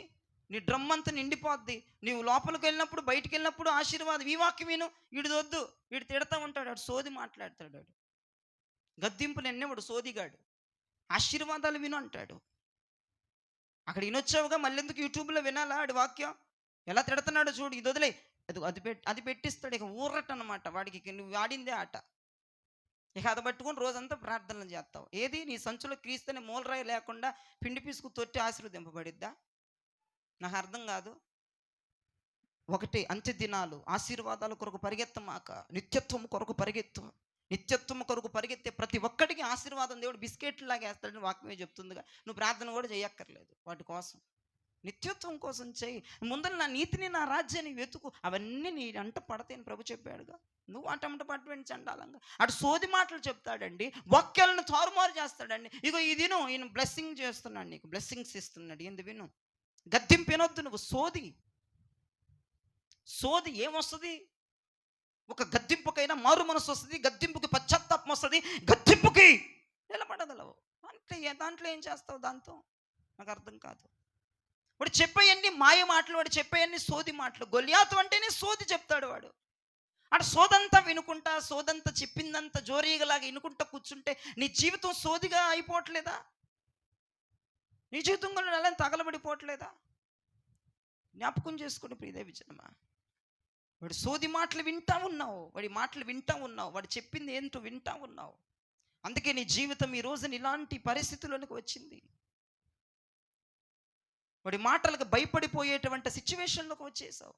నీ డ్రమ్ అంతా నిండిపోద్ది, నీవు లోపలికి వెళ్ళినప్పుడు బయటికి వెళ్ళినప్పుడు ఆశీర్వాదం, ఈ వాక్యం విను. వీడు వద్దు, వీడు తిడతా ఉంటాడు, వాడు సోది మాట్లాడతాడు, వాడు గద్దింపులు ఎన్నేవాడు సోదిగాడు. ఆశీర్వాదాలు విను అంటాడు. అక్కడ వినొచ్చావుగా మళ్ళీ ఎందుకు యూట్యూబ్లో వినాలా ఆడి వాక్యం? ఎలా తిడుతున్నాడో చూడు, ఇది వదిలే, అది పెట్టిస్తాడు. ఇక ఊరట అనమాట వాడికి, నువ్వు ఆడిందే ఆట. ఇక అది పట్టుకొని రోజంతా ప్రార్థనలు చేస్తావు. ఏది నీ సంచులో క్రీస్తుని మూలరాయి లేకుండా పిండి పీసుకు తొట్టి ఆశీర్వదింపబడిద్దా? నాకు అర్థం కాదు. ఒకటి, అంత్య దినాలు ఆశీర్వాదాల కొరకు పరిగెత్తమాక, నిత్యత్వం కొరకు పరిగెత్తు. నిత్యత్వం కొరకు పరిగెత్తే ప్రతి ఒక్కడికి ఆశీర్వాదం దేవుడు బిస్కెట్ లాగా వేస్తాడని వాక్యమే చెప్తుందిగా. నువ్వు ప్రార్థన కూడా చేయక్కర్లేదు వాటి కోసం. నిత్యత్వం కోసం చేయి. ముందర నా నీతిని నా రాజ్యాన్ని వెతుకు, అవన్నీ నీ అంట పడతాయని ప్రభు చెప్పాడుగా. నువ్వు అటంట పట్టుకొని చండాలంగా అటు సోది మాటలు చెప్తాడండి, వాక్యాలను తారుమారు చేస్తాడండి. ఇగో ఇది విను, ఈయన బ్లెస్సింగ్ చేస్తున్నాడు, నీకు బ్లెస్సింగ్స్ ఇస్తున్నాడు, ఏంది విను. గద్దింపు వినొద్దు నువ్వు. సోది ఏమొస్తుంది? ఒక గద్దింపుకైనా మారు మనసు వస్తుంది, గద్దింపుకి పశ్చాత్తాపం వస్తుంది, గద్దింపుకి నిలబడగలవు. దాంట్లో ఏం చేస్తావు? దాంతో నాకు అర్థం కాదు. వాడు చెప్పేయన్ని మాయ మాటలు, వాడు చెప్పేయన్ని సోది మాటలు. గొలియాతు అంటేనే సోది చెప్తాడు వాడు. అటు సోదంతా వినుకుంటా, సోదంతా చెప్పిందంతా జోరీగలాగా వినుకుంటా కూర్చుంటే నీ జీవితం సోదిగా అయిపోవట్లేదా? నీ జీవితంలో అలా తగలబడిపోవట్లేదా? జ్ఞాపకం చేసుకుని ప్రియదేవి జనమా, వాడు సోది మాటలు వింటా ఉన్నావు, వాడి మాటలు వింటా ఉన్నావు, వాడు చెప్పింది ఏంటో వింటా ఉన్నావు. అందుకే నీ జీవితం ఈ రోజున ఇలాంటి పరిస్థితుల్లోనికి వచ్చింది. వాడి మాటలకు భయపడిపోయేటువంటి సిచ్యువేషన్లోకి వచ్చేసావు.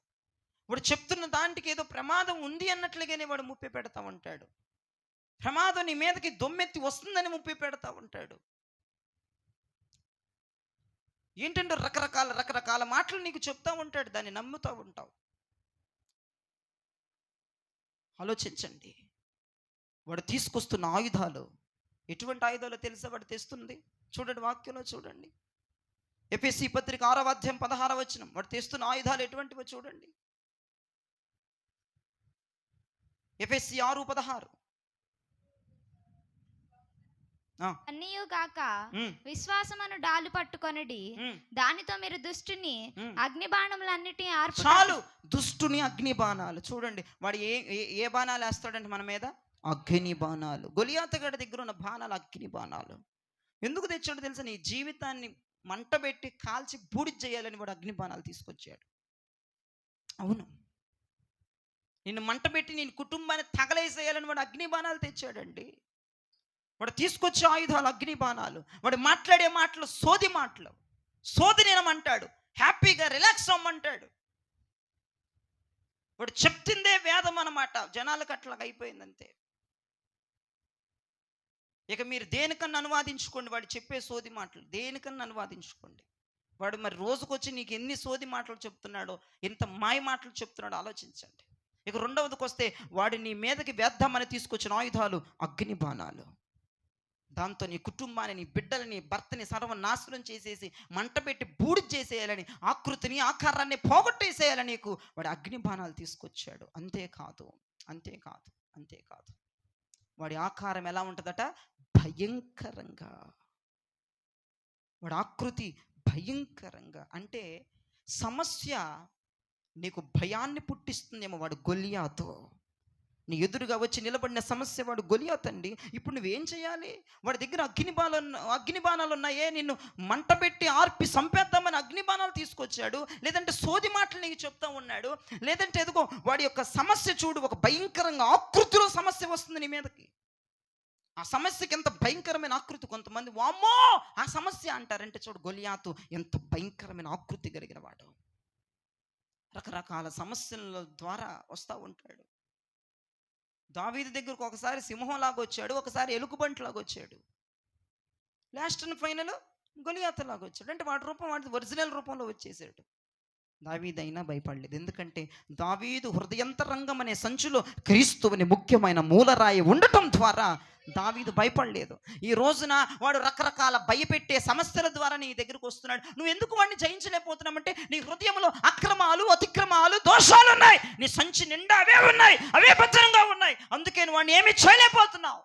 వాడు చెప్తున్న దాంట్కి ఏదో ప్రమాదం ఉంది అన్నట్లుగానే వాడు ముప్పి పెడతా ఉంటాడు. ప్రమాదం నీ మీదకి దొమ్మెత్తి వస్తుందని ముప్పి పెడతా ఉంటాడు. ఏంటంటే రకరకాల మాటలు నీకు చెప్తా ఉంటాడు, దాన్ని నమ్ముతూ ఉంటావు. ఆలోచించండి. వాడు తీసుకొస్తున్న ఆయుధాలు ఎటువంటి ఆయుధాలు తెలుసా? వాడు తెస్తుంది, చూడండి వాక్యంలో చూడండి. ఎఫెసీ పత్రిక 6వ అధ్యాయం 16వ వచనం. వాడు తెస్తున్న ఆయుధాలు ఎటువంటివో చూడండి. ఎఫెసీ 6:16. అన్నీయుగాక విశ్వాసమును డాలు పట్టుకొనడి, దానితో మీరు దుష్టుని అగ్ని బాణములన్నిటినీ ఆర్పు. చాలు, దుష్టుని అగ్ని బాణాలు. చూడండి వాడు ఏ బాణాలు వేస్తాడంటే మన మీద? అగ్ని బాణాలు. గొలియాతగడ దగ్గర ఉన్న బాణాలు అగ్ని బాణాలు. ఎందుకు తెచ్చాడు తెలుసా? నీ జీవితాన్ని మంట పెట్టి కాల్చి బూడి చేయాలని వాడు అగ్ని బాణాలు తీసుకొచ్చాడు. అవును, నిన్ను మంట పెట్టి నేను కుటుంబాన్ని తగలేసేయాలని వాడు అగ్ని బాణాలు తెచ్చాడండి. వాడు తీసుకొచ్చే ఆయుధాలు అగ్ని బాణాలు. వాడు మాట్లాడే మాటలు సోది మాటలు, సోది నేనమంటాడు, హ్యాపీగా రిలాక్స్ అవ్వమంటాడు. వాడు చెప్తుందే వేదం అన్నమాట. జనాలకు అట్లాగా అయిపోయిందంతే. ఇక మీరు దేనికన్నా అనువాదించుకోండి, వాడు చెప్పే సోది మాటలు దేనికన్నా అనువాదించుకోండి. వాడు మరి రోజుకొచ్చి నీకు ఎన్ని సోది మాటలు చెప్తున్నాడో, ఎంత మాయ మాటలు చెప్తున్నాడో ఆలోచించండి. ఇక రెండవదికి వస్తే, వాడు నీ మీదకి వేద్దామని తీసుకొచ్చిన ఆయుధాలు అగ్ని బాణాలు. దాంతో నీ కుటుంబాన్ని, నీ బిడ్డలని, భర్తని సర్వనాశనం చేసేసి మంట పెట్టి బూడి చేసేయాలని, ఆకృతిని ఆకారాన్ని పోగొట్టేసేయాలని నీకు వాడు అగ్ని బాణాలు తీసుకొచ్చాడు. అంతేకాదు వాడి ఆకారం ఎలా ఉంటుందట? భయంకరంగా. వాడి ఆకృతి భయంకరంగా. అంటే సమస్య నీకు భయాన్ని పుట్టిస్తుందేమో. వాడు గొలియాతు. నీ ఎదురుగా వచ్చి నిలబడిన సమస్య వాడు గొలియాతు అండి. ఇప్పుడు నువ్వేం చేయాలి? వాడి దగ్గర అగ్ని బాణాలు ఉన్నాయే, నిన్ను మంట పెట్టి ఆర్పి చంపేద్దామని అగ్ని బాణాలు తీసుకొచ్చాడు. లేదంటే సోది మాటలు నీకు చెప్తా ఉన్నాడు. లేదంటే ఎదుగో వాడి యొక్క సమస్య చూడు, ఒక భయంకరంగా ఆకృతిలో సమస్య వస్తుంది నీ మీదకి. ఆ సమస్యకి ఎంత భయంకరమైన ఆకృతి. కొంతమంది వామ్మో ఆ సమస్య అంటారంటే చూడు, గొలియాతు ఎంత భయంకరమైన ఆకృతి కలిగిన వాడు. రకరకాల సమస్యల ద్వారా వస్తూ ఉంటాడు. దావీదు దగ్గరకు ఒకసారి సింహంలాగా వచ్చాడు, ఒకసారి ఎలుగుబంటిలాగా వచ్చాడు, లాస్ట్ అండ్ ఫైనల్ గొలియాతులాగా వచ్చాడు. అంటే వాడి రూపం వాడి ఒరిజినల్ రూపంలో వచ్చేసాడు. దావీదు అయినా భయపడలేదు. ఎందుకంటే దావీదు హృదయంతరంగం అనే సంచులో క్రీస్తువుని ముఖ్యమైన మూలరాయి ఉండటం ద్వారా దావీదు భయపడలేదు. ఈ రోజున వాడు రకరకాల భయపెట్టే సమస్యల ద్వారా నీ దగ్గరకు వస్తున్నాడు. నువ్వు ఎందుకు వాడిని జయించలేకపోతున్నామంటే నీ హృదయంలో అక్రమాలు, అతిక్రమాలు, దోషాలు ఉన్నాయి. నీ సంచి నిండా అవే ఉన్నాయి, అవే భద్రంగా ఉన్నాయి. అందుకే నువ్వు వాడిని ఏమీ చేయలేకపోతున్నావు.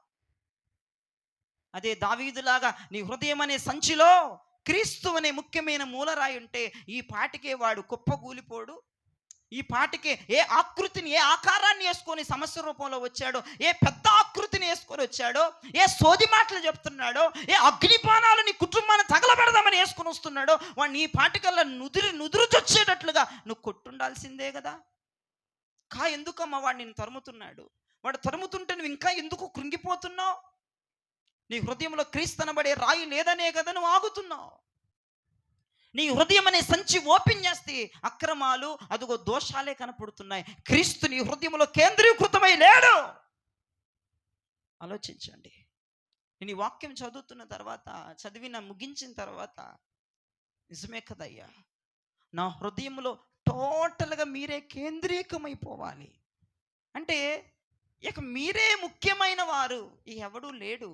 అదే దావీదులాగా నీ హృదయం అనే సంచిలో క్రీస్తు అనే ముఖ్యమైన మూలరాయి ఉంటే ఈ పాటికే వాడు కుప్పగూలిపోడు. ఈ పాటికే ఏ ఆకృతిని, ఏ ఆకారాన్ని వేసుకొని సమస్య రూపంలో వచ్చాడో, ఏ పెద్ద ఆకృతిని వేసుకొని వచ్చాడో, ఏ సోది మాటలు చెప్తున్నాడో, ఏ అగ్నిపానాలు నీ కుటుంబాన్ని తగలబెడదామని వేసుకొని వస్తున్నాడో, వాడు నీ పాటికల్లా నుదురు చొచ్చేటట్లుగా నువ్వు కొట్టుండాల్సిందే కదా. ఎందుకమ్మా వాడు నిన్ను తరుముతున్నాడు? వాడు తరుముతుంటే నువ్వు ఇంకా ఎందుకు కృంగిపోతున్నావు? నీ హృదయంలో క్రీస్తు అనబడే రాయి లేదనే కదా నువ్వు ఆగుతున్నావు. నీ హృదయం అనే సంచి ఓపెన్ చేస్తే అక్రమాలు, అదిగో దోషాలే కనపడుతున్నాయి. క్రీస్తు నీ హృదయంలో కేంద్రీకృతమై లేడు. ఆలోచించండి. నేను ఈ వాక్యం చదువుతున్న తర్వాత, ముగించిన తర్వాత నిజమే కదయ్యా, నా హృదయంలో టోటల్గా మీరే కేంద్రీకమైపోవాలి. అంటే ఇక మీరే ముఖ్యమైన వారు, ఎవడూ లేడు.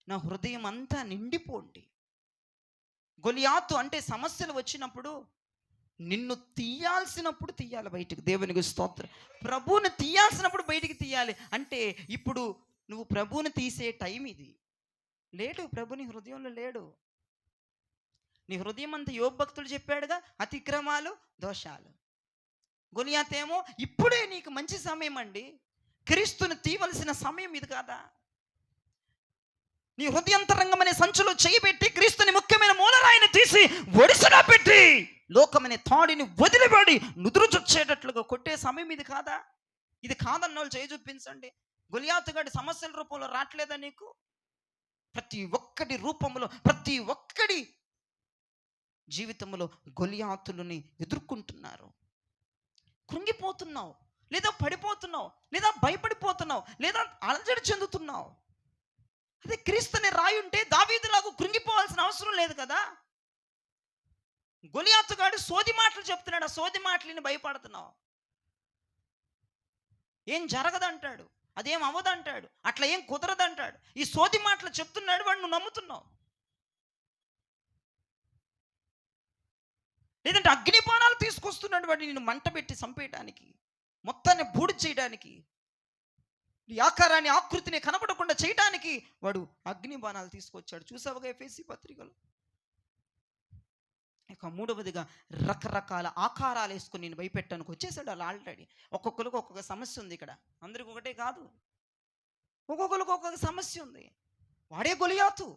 నా హృదయం అంతా నిండిపోండి. గొలియాతు అంటే సమస్యలు వచ్చినప్పుడు నిన్ను తీయాల్సినప్పుడు తీయాలి బయటికి. దేవునికి స్తోత్రం. ప్రభువుని తీయాల్సినప్పుడు బయటికి తీయాలి. అంటే ఇప్పుడు నువ్వు ప్రభువుని తీసే టైం ఇది. లేడు, ప్రభు నీ హృదయంలో లేడు. నీ హృదయం అంతా యోబు భక్తుడు చెప్పాడుగా, అతిక్రమాలు, దోషాలు. గొలియాత్ ఏమో ఇప్పుడే నీకు మంచి సమయం అండి, క్రీస్తుని తీయవలసిన సమయం ఇది కాదా? నీ హృదయంతరంగం అనే సంచులో చేయబెట్టి క్రీస్తుని ముఖ్యమైన మూలరాయిని తీసి ఒడిసలా పెట్టి లోకమనే తాడిని వదిలిపడి నుదురు చొచ్చేటట్లుగా కొట్టే సమయం ఇది కాదా? ఇది కాదన్న వాళ్ళు చేయి చూపించండి. గొలియాతు గాడి సమస్యల రూపంలో రావట్లేదా నీకు? ప్రతి ఒక్కడి రూపంలో, ప్రతి ఒక్కడి జీవితంలో గొలియాతులని ఎదుర్కొంటున్నారు. కృంగిపోతున్నావు, లేదా పడిపోతున్నావు, లేదా భయపడిపోతున్నావు, లేదా అలజడి చెందుతున్నావు. అదే క్రీస్తుని రాయి ఉంటే దావీదులాగా కృంగిపోవాల్సిన అవసరం లేదు కదా. గొలియాతు గాడు సోది మాటలు చెప్తున్నాడు, ఆ సోది మాటలని భయపడుతున్నావు. ఏం జరగదంటాడు, అదేం అవ్వదంటాడు, అట్లా ఏం కుదరదంటాడు. ఈ సోది మాటలు చెప్తున్నాడు, వాడు నువ్వు నమ్ముతున్నావు. లేదంటే అగ్నిపానాలు తీసుకొస్తున్నాడు వాడు నిన్ను మంట పెట్టి చంపేయడానికి, మొత్తాన్ని బూడి చేయడానికి, నీ ఆకారాన్ని ఆకృతిని కనపడకుండా చేయడానికి వాడు అగ్నిబాణాలు తీసుకొచ్చాడు. చూసావుగా ఎఫెసీ పత్రికలో. ఇక మూడవదిగా రకరకాల ఆకారాలు వేసుకొని నేను భయపెట్టడానికి వచ్చేసాడు వాళ్ళు ఆల్రెడీ. ఒక్కొక్కరికి ఒక్కొక్క సమస్య ఉంది ఇక్కడ, అందరికి ఒకటే కాదు, ఒక్కొక్కరికి ఒక్కొక్క సమస్య ఉంది. వాడే గొలియాతు.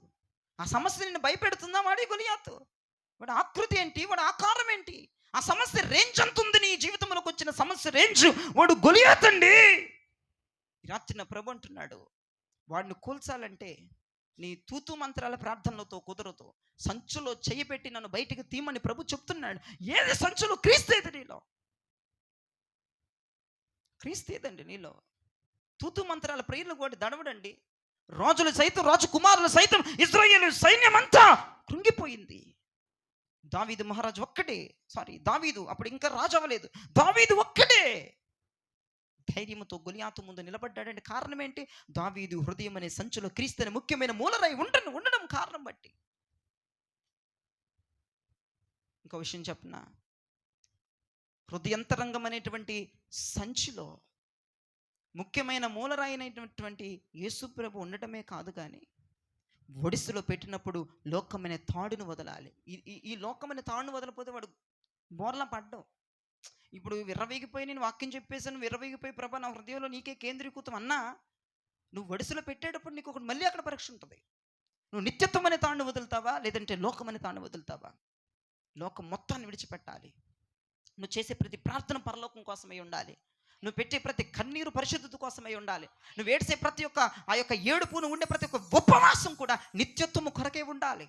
ఆ సమస్య నిన్ను భయపెడుతుందా? వాడే గొలియాతు. వాడు ఆకృతి ఏంటి, వాడు ఆకారం ఏంటి, ఆ సమస్య రేంజ్ ఎంత ఉంది, నీ జీవితంలోకి వచ్చిన సమస్య రేంజ్, వాడు గొలియాతు అండి. రాత్రి నా ప్రభు అంటున్నాడు, వాడిని కూల్చాలంటే నీ తూతు మంత్రాల ప్రార్థనలతో కుదరదు. సంచులో చెయ్యి పెట్టి నన్ను బయటికి తీయమని ప్రభు చెప్తున్నాడు. ఏది సంచులో? క్రీస్తు ఏది నీలో? క్రీస్తు ఏదండి నీలో? తూతు మంత్రాల ప్రేర్లు కూడా దడవడండి. రాజులు సైతం, రాజకుమారులు సైతం, ఇశ్రాయేలు సైన్యం అంతా కృంగిపోయింది. దావీదు మహారాజు ఒక్కడే, దావీదు అప్పుడు ఇంకా రాజు అవ్వలేదు, దావీదు ఒక్కడే ధైర్యంతో గొలియాతు ముందు నిలబడ్డాడంటే కారణం ఏంటి? దావీదు హృదయం అనే సంచులో క్రీస్తుని ముఖ్యమైన మూలరాయి ఉండడం కారణం బట్టి. ఇంకో విషయం చెప్పనా, హృదయంతరంగం అనేటువంటి సంచిలో ముఖ్యమైన మూలరాయి అయినటువంటి యేసు ప్రభు ఉండటమే కాదు, కానీ ఒడిస్సులో పెట్టినప్పుడు లోకమైన తాడును వదలాలి. ఈ లోకమైన తాడును వదలకపోతే వాడు బోర్లా పడ్డం. ఇప్పుడు విర్రవీగిపోయి నేను వాక్యం చెప్పేసాను, విర్రవీగిపోయి ప్రభా నా హృదయంలో నీకే కేంద్రీకృతం అన్నా, నువ్వు ఒడిసెలో పెట్టేటప్పుడు నీకు ఒకటి మళ్ళీ అక్కడ పరీక్ష ఉంటుంది. నువ్వు నిత్యత్వం అనే తాడును వదులుతావా, లేదంటే లోకం అనే తాడును వదులుతావా? లోకం మొత్తాన్ని విడిచిపెట్టాలి. నువ్వు చేసే ప్రతి ప్రార్థన పరలోకం కోసమై ఉండాలి. నువ్వు పెట్టే ప్రతి కన్నీరు పరిశుద్ధత కోసమై ఉండాలి. నువ్వు ఏడ్చే ప్రతి ఒక్క ఆ యొక్క ఏడుపు, నువ్వు ఉండే ప్రతి ఒక్క ఉపవాసం కూడా నిత్యత్వము కొరకే ఉండాలి.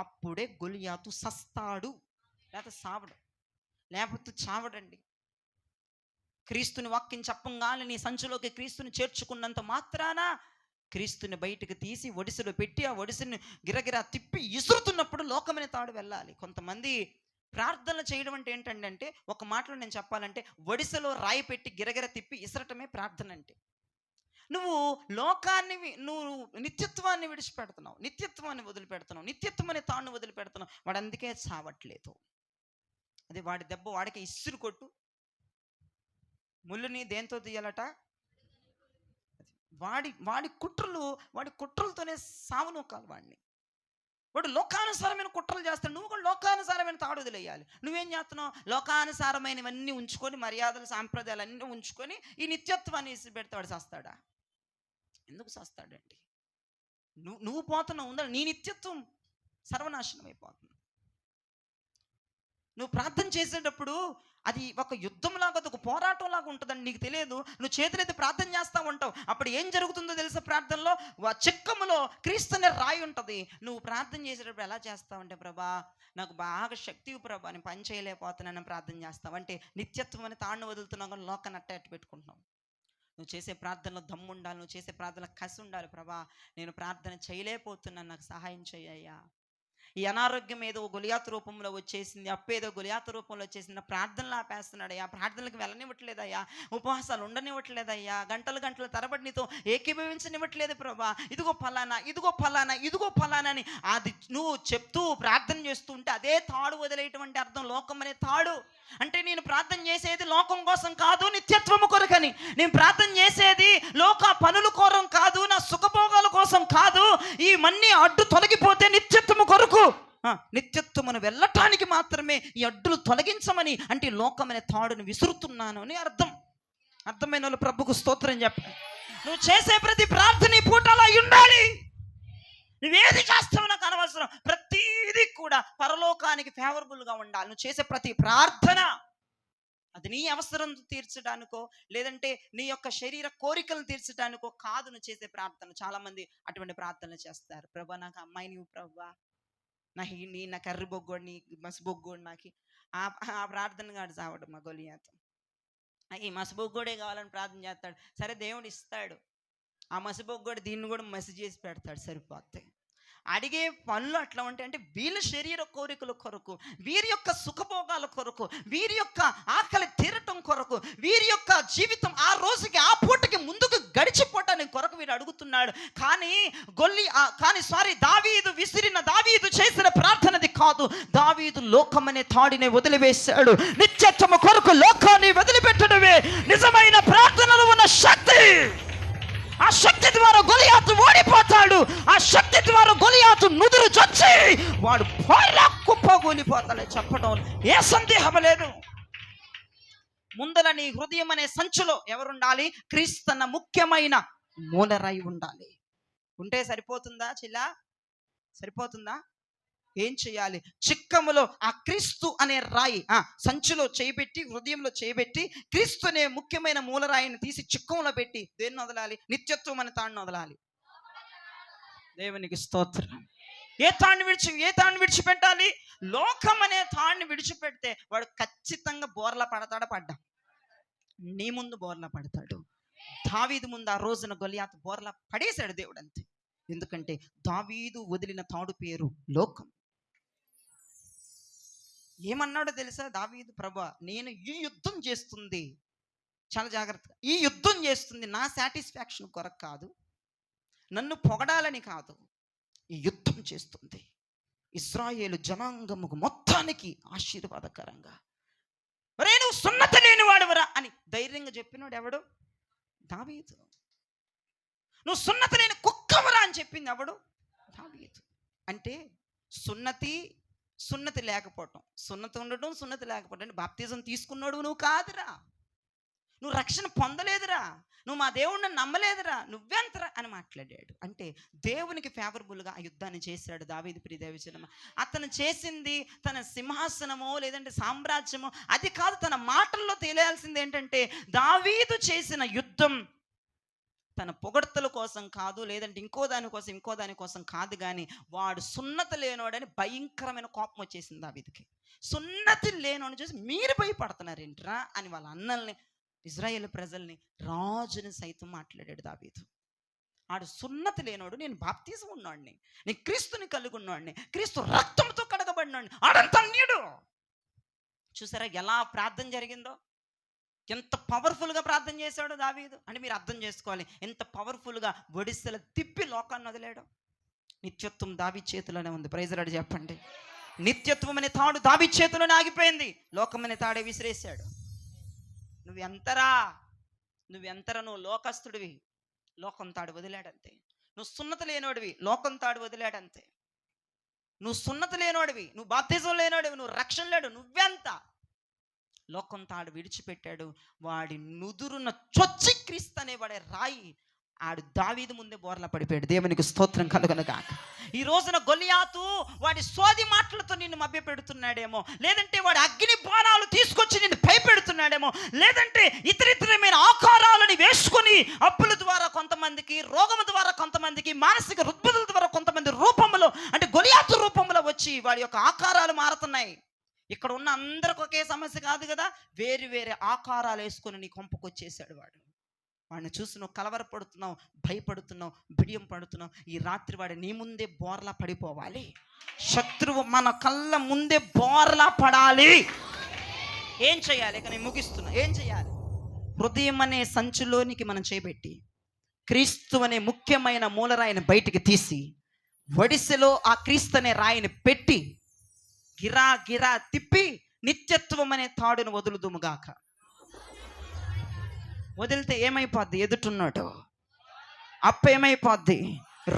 అప్పుడే గొలియాతు సస్తాడు, లేకపోతే సావడు, లేకపోతే చావడండి. క్రీస్తుని వాక్యం చెప్పంగానే నీ సంచులోకి క్రీస్తుని చేర్చుకున్నంత మాత్రాన క్రీస్తుని బయటకు తీసి ఒడిసెలో పెట్టి ఆ ఒడిసెని గిరగిరా తిప్పి ఇసురుతున్నప్పుడు లోకమైన తాడు వెళ్ళాలి. కొంతమంది ప్రార్థనలు చేయడం అంటే ఏంటంటే, ఒక మాటలో నేను చెప్పాలంటే, ఒడిసెలో రాయి పెట్టి గిరగిర తిప్పి ఇసరటమే ప్రార్థన అంటే. నువ్వు లోకాన్ని, నువ్వు నిత్యత్వాన్ని విడిచిపెడుతున్నావు, నిత్యత్వాన్ని వదిలిపెడుతున్నావు, నిత్యత్వం అనే తాడును వదిలిపెడుతున్నావు. వాడు అందుకే చావట్లేదు. అది వాడి దెబ్బ వాడికి ఇసురు కొట్టు. ముళ్ళుని దేంతో తీయాలట? వాడి కుట్రలతోనే సావునొక్కాలి వాడిని. వాడు లోకానుసారమైన కుట్రలు చేస్తాడు, నువ్వు కూడా లోకానుసారమైన తాడు వదిలేయాలి. నువ్వేం చేస్తున్నావు? లోకానుసారమైనవన్నీ ఉంచుకొని, మర్యాదలు సాంప్రదాయాలు అన్నీ ఉంచుకొని ఈ నిత్యత్వాన్ని ఇసి పెడితే వాడు చేస్తాడా? ఎందుకు చేస్తాడండి? నువ్వు పోతున్నావు ఉందా, నీ నిత్యత్వం సర్వనాశనం అయిపోతుంది. నువ్వు ప్రార్థన చేసేటప్పుడు అది ఒక యుద్ధంలాగా, ఒక పోరాటంలాగా ఉంటుందని నీకు తెలియదు. నువ్వు చేతులైతే ప్రార్థన చేస్తూ ఉంటావు. అప్పుడు ఏం జరుగుతుందో తెలుసా? ప్రార్థనలో చిక్కములో క్రీస్తునే రాయి ఉంటుంది. నువ్వు ప్రార్థన చేసేటప్పుడు ఎలా చేస్తావంటే, ప్రభా నాకు బాగా శక్తి ప్రభా, నేను పని చేయలేకపోతున్నాను ప్రార్థన చేస్తావు అంటే నిత్యత్వం అని తాడును వదులుతున్నావు, కానీ లోకాన్ని అట్ట పెట్టుకుంటున్నావు. నువ్వు చేసే ప్రార్థనలో దమ్ము ఉండాలి, నువ్వు చేసే ప్రార్థనలో కసి ఉండాలి. ప్రభా నేను ప్రార్థన చేయలేకపోతున్నాను, నాకు సహాయం చేయ్యా. ఈ అనారోగ్యం ఏదో గొలియాతు రూపంలో వచ్చేసింది, అప్పేదో గొలియాతు రూపంలో వచ్చేసింది, ప్రార్థనలు ఆపేస్తున్నాడయ్యా, ప్రార్థనలకు వెళ్ళనివ్వట్లేదయ్యా, ఉపవాసాలు ఉండనివ్వట్లేదయ్యా, గంటలు గంటల తరబడి నీతో ఏకీభవించనివ్వట్లేదు ప్రభా, ఇదిగో ఫలానా ఇదిగో ఫలానా ఇదిగో ఫలానా అని అది నువ్వు చెప్తూ ప్రార్థన చేస్తూ ఉంటే అదే తాడు వదిలేటువంటి అర్థం. లోకం అనే తాడు అంటే నేను ప్రార్థన చేసేది లోకం కోసం కాదు, నిత్యత్వము కొరకని. నేను ప్రార్థన చేసేది లోక పనుల కోరం కాదు, నా సుఖభోగాల కోసం కాదు. ఈ మన్ని అడ్డు తొలగిపోతే నిత్యత్వము కొరకు, నిత్యత్వమును వెళ్ళటానికి మాత్రమే ఈ అడ్డులు తొలగించమని, అంటే లోకమనే తాడును విసురుతున్నాను అని అర్థం. అర్థమైన వాళ్ళు ప్రభుకు స్తోత్రం చెప్పండి. నువ్వు చేసే ప్రతి ప్రార్థన ఈ పూట అలా ఉండాలి. నువ్వేది చేస్తావు నాకు అనవసరం, ప్రతిదీ కూడా పరలోకానికి ఫేవరబుల్గా ఉండాలి. నువ్వు చేసే ప్రతి ప్రార్థన అది నీ అవసరం తీర్చడానికో లేదంటే నీ యొక్క శరీర కోరికలను తీర్చడానికో కాదు నువ్వు చేసే ప్రార్థన. చాలా మంది అటువంటి ప్రార్థనలు చేస్తారు. ప్రభా నాకు అమ్మాయి నువ్వు, ప్రభా నా కర్రి బొగ్గోడు, నీ మసిబొగ్గోడు, నాకు ఆ ప్రార్థన కాదు చావడం. మా గొలియాతు ఈ మసిబొగ్గోడే కావాలని ప్రార్థన చేస్తాడు. సరే దేవుడు ఇస్తాడు, ఆ మసిబొగ్గోడు దీన్ని కూడా మసి చేసి పెడతాడు, సరిపోతాయి. అడిగే పనులు అట్లా ఉంటాయి. అంటే వీళ్ళ శరీర కోరికల కొరకు, వీరి యొక్క సుఖభోగాల కొరకు, వీరి యొక్క ఆకలి తీరటం కొరకు, వీరి యొక్క జీవితం ఆ రోజుకి ఆ పూటకి ముందుకు గడిచిపోవటానికి కొరకు వీడు అడుగుతున్నాడు. కానీ దావీదు చేసిన ప్రార్థనది కాదు. దావీదు లోకమనే తాడిని వదిలివేశాడు. నిత్యత్వము కొరకు లోకాన్ని వదిలిపెట్టడమే నిజమైన ప్రార్థనలో ఉన్న శక్తి. ఆ శక్తి ద్వారా గొలియాతు ఓడిపోతాడు. ఆ శక్తి ద్వారా గొలియాతు నుదురు చొచ్చి వాడు పోయిలా కుప్పగూలిపోతాడు చెప్పడం ఏ సందేహం లేదు. ముందల నీ హృదయం అనే సంచులో ఎవరుండాలి? క్రీస్తన్న ముఖ్యమైన మూలరాయి ఉండాలి. ఉంటే సరిపోతుందా చిల్లా? సరిపోతుందా? ఏం చేయాలి? చిక్కములో ఆ క్రీస్తు అనే రాయి సంచిలో చేయబెట్టి, హృదయంలో చేయబెట్టి, క్రీస్తు అనే ముఖ్యమైన మూలరాయిని తీసి చిక్కంలో పెట్టి దేన్ని వదలాలి? నిత్యత్వం అనే తాడుని వదలాలి. దేవునికి స్తోత్రం. ఏ తాడిని విడిచిపెట్టాలి? లోకం అనే తాడిని విడిచిపెడితే వాడు ఖచ్చితంగా బోర్లా పడతాడా? పడ్డా నీ ముందు బోర్లా పడతాడు. దావీదు ముందు ఆ రోజున గొలియాతు బోర్లా పడేశాడు దేవుడు, అంతే. ఎందుకంటే దావీదు వదిలిన తాడు పేరు లోకం. ఏమన్నాడో తెలుసా దావీదు? ప్రభా నేను ఈ యుద్ధం చేస్తుంది, చాలా జాగ్రత్తగా, ఈ యుద్ధం చేస్తుంది నా సాటిస్ఫాక్షన్ కొరకు కాదు, నన్ను పొగడాలని కాదు, ఈ యుద్ధం చేస్తుంది ఇశ్రాయేలు జనాంగముకు మొత్తానికి ఆశీర్వాదకరంగా. ఒరే నువ్వు సున్నత లేనివాడువరా అని ధైర్యంగా చెప్పినాడు ఎవడు? దావీదు. నువ్వు సున్నత లేని కుక్కవరా అని చెప్పింది ఎవడు? దావీదు. అంటే సున్నతి లేకపోవటం, సున్నతి ఉండటం, సున్నతి లేకపోవటం అంటే బాప్తిజం తీసుకున్నాడు నువ్వు కాదురా, నువ్వు రక్షణ పొందలేదురా, నువ్వు మా దేవుడిని నమ్మలేదురా, నువ్వెంతరా అని మాట్లాడాడు. అంటే దేవునికి ఫేవరబుల్గా ఆ యుద్ధాన్ని చేశాడు దావీదు. ప్రియ దైవజనమా, అతను చేసింది తన సింహాసనమో లేదంటే సామ్రాజ్యమో అది కాదు. తన మాటల్లో తెలియాల్సింది ఏంటంటే దావీదు చేసిన యుద్ధం తన పొగడ్తల కోసం కాదు, లేదంటే ఇంకో దానికోసం కాదు, కానీ వాడు సున్నతి లేనోడని భయంకరమైన కోపం వచ్చేసింది దావీదుకి. సున్నతి లేనోడని చూసి మీరు భయపడుతున్నారేంట్రా అని వాళ్ళ అన్నల్ని, ఇజ్రాయేల్ ప్రజల్ని, రాజుని సైతం మాట్లాడాడు దావీదు. ఆడు సున్నతి లేనోడు, నేను బాప్తిజం ఉన్నవాడిని, నేను క్రీస్తుని కలిగి ఉన్నవాడిని, క్రీస్తు రక్తంతో కడగబడినవాడిని, ఆడంత అన్యుడు. చూసారా ఎలా ప్రార్థన జరిగిందో? ఎంత పవర్ఫుల్గా ప్రార్థన చేశాడో దావీదు. అంటే మీరు అర్థం చేసుకోవాలి ఎంత పవర్ఫుల్గా ఒడిస్సల తిప్పి లోకాన్ని వదిలాడు. నిత్యత్వం దావీ చేతిలోనే ఉంది. ప్రైజ్ లార్డ్ చెప్పండి. నిత్యత్వం అనే తాడు దావీ చేతిలోనే ఆగిపోయింది. లోకం అనే తాడే విసిరేశాడు. నువ్వెంతరా నువ్వు లోకస్తుడివి, లోకం తాడు వదిలాడంతే. నువ్వు సున్నత లేనోడివి, లోకం తాడు వదిలాడంతే. నువ్వు సున్నత లేనోడివి, నువ్వు బాప్తిజం లేనోడివి, నువ్వు రక్షణ లేడు, నువ్వెంత? లోకం తాడు విడిచిపెట్టాడు. వాడి నుదురున చొచ్చి క్రీస్తు అనేవాడే రాయి ఆడు దావీదు ముందే బోర్లా పడిపోయాడు. దేవునికి స్తోత్రం కలుగునుగాక. ఈ రోజున గొలియాతు వాడి సోది మాటలతో నిన్ను మభ్య పెడుతున్నాడేమో, లేదంటే వాడి అగ్ని బాణాలు తీసుకొచ్చి నిన్ను భయపెడుతున్నాడేమో, లేదంటే ఇతరితరమైన ఆకారాలని వేసుకొని అప్పుల ద్వారా కొంతమందికి, రోగము ద్వారా కొంతమందికి, మానసిక రుగ్మతల ద్వారా కొంతమంది రూపంలో, అంటే గొలియాతు రూపంలో వచ్చి వాడి యొక్క ఆకారాలు మారుతున్నాయి. ఇక్కడ ఉన్న అందరికి ఒకే సమస్య కాదు కదా, వేరు వేరే ఆకారాలు వేసుకొని నీ కొంపకొచ్చేసాడు వాడు. వాడిని చూసి నువ్వు కలవరపడుతున్నావు, భయపడుతున్నావు, బిడియం పడుతున్నావు. ఈ రాత్రి వాడు నీ ముందే బోర్లా పడిపోవాలి. శత్రువు మన కళ్ళ ముందే బోర్లా పడాలి. ఏం చేయాలి? ఇక నేను ముగిస్తున్నా. ఏం చేయాలి? హృదయం అనే సంచులోనికి మనం చేపెట్టి క్రీస్తు అనే ముఖ్యమైన మూలరాయిని బయటికి తీసి వడిసెలో ఆ క్రీస్తు అనే రాయిని పెట్టి గిరా గిరా తిప్పి నిత్యత్వం అనే తాడును వదులుదుముగాక. వదిలితే ఏమైపోద్ది? ఎదుటున్నాడు అప్ప ఏమైపోద్ది?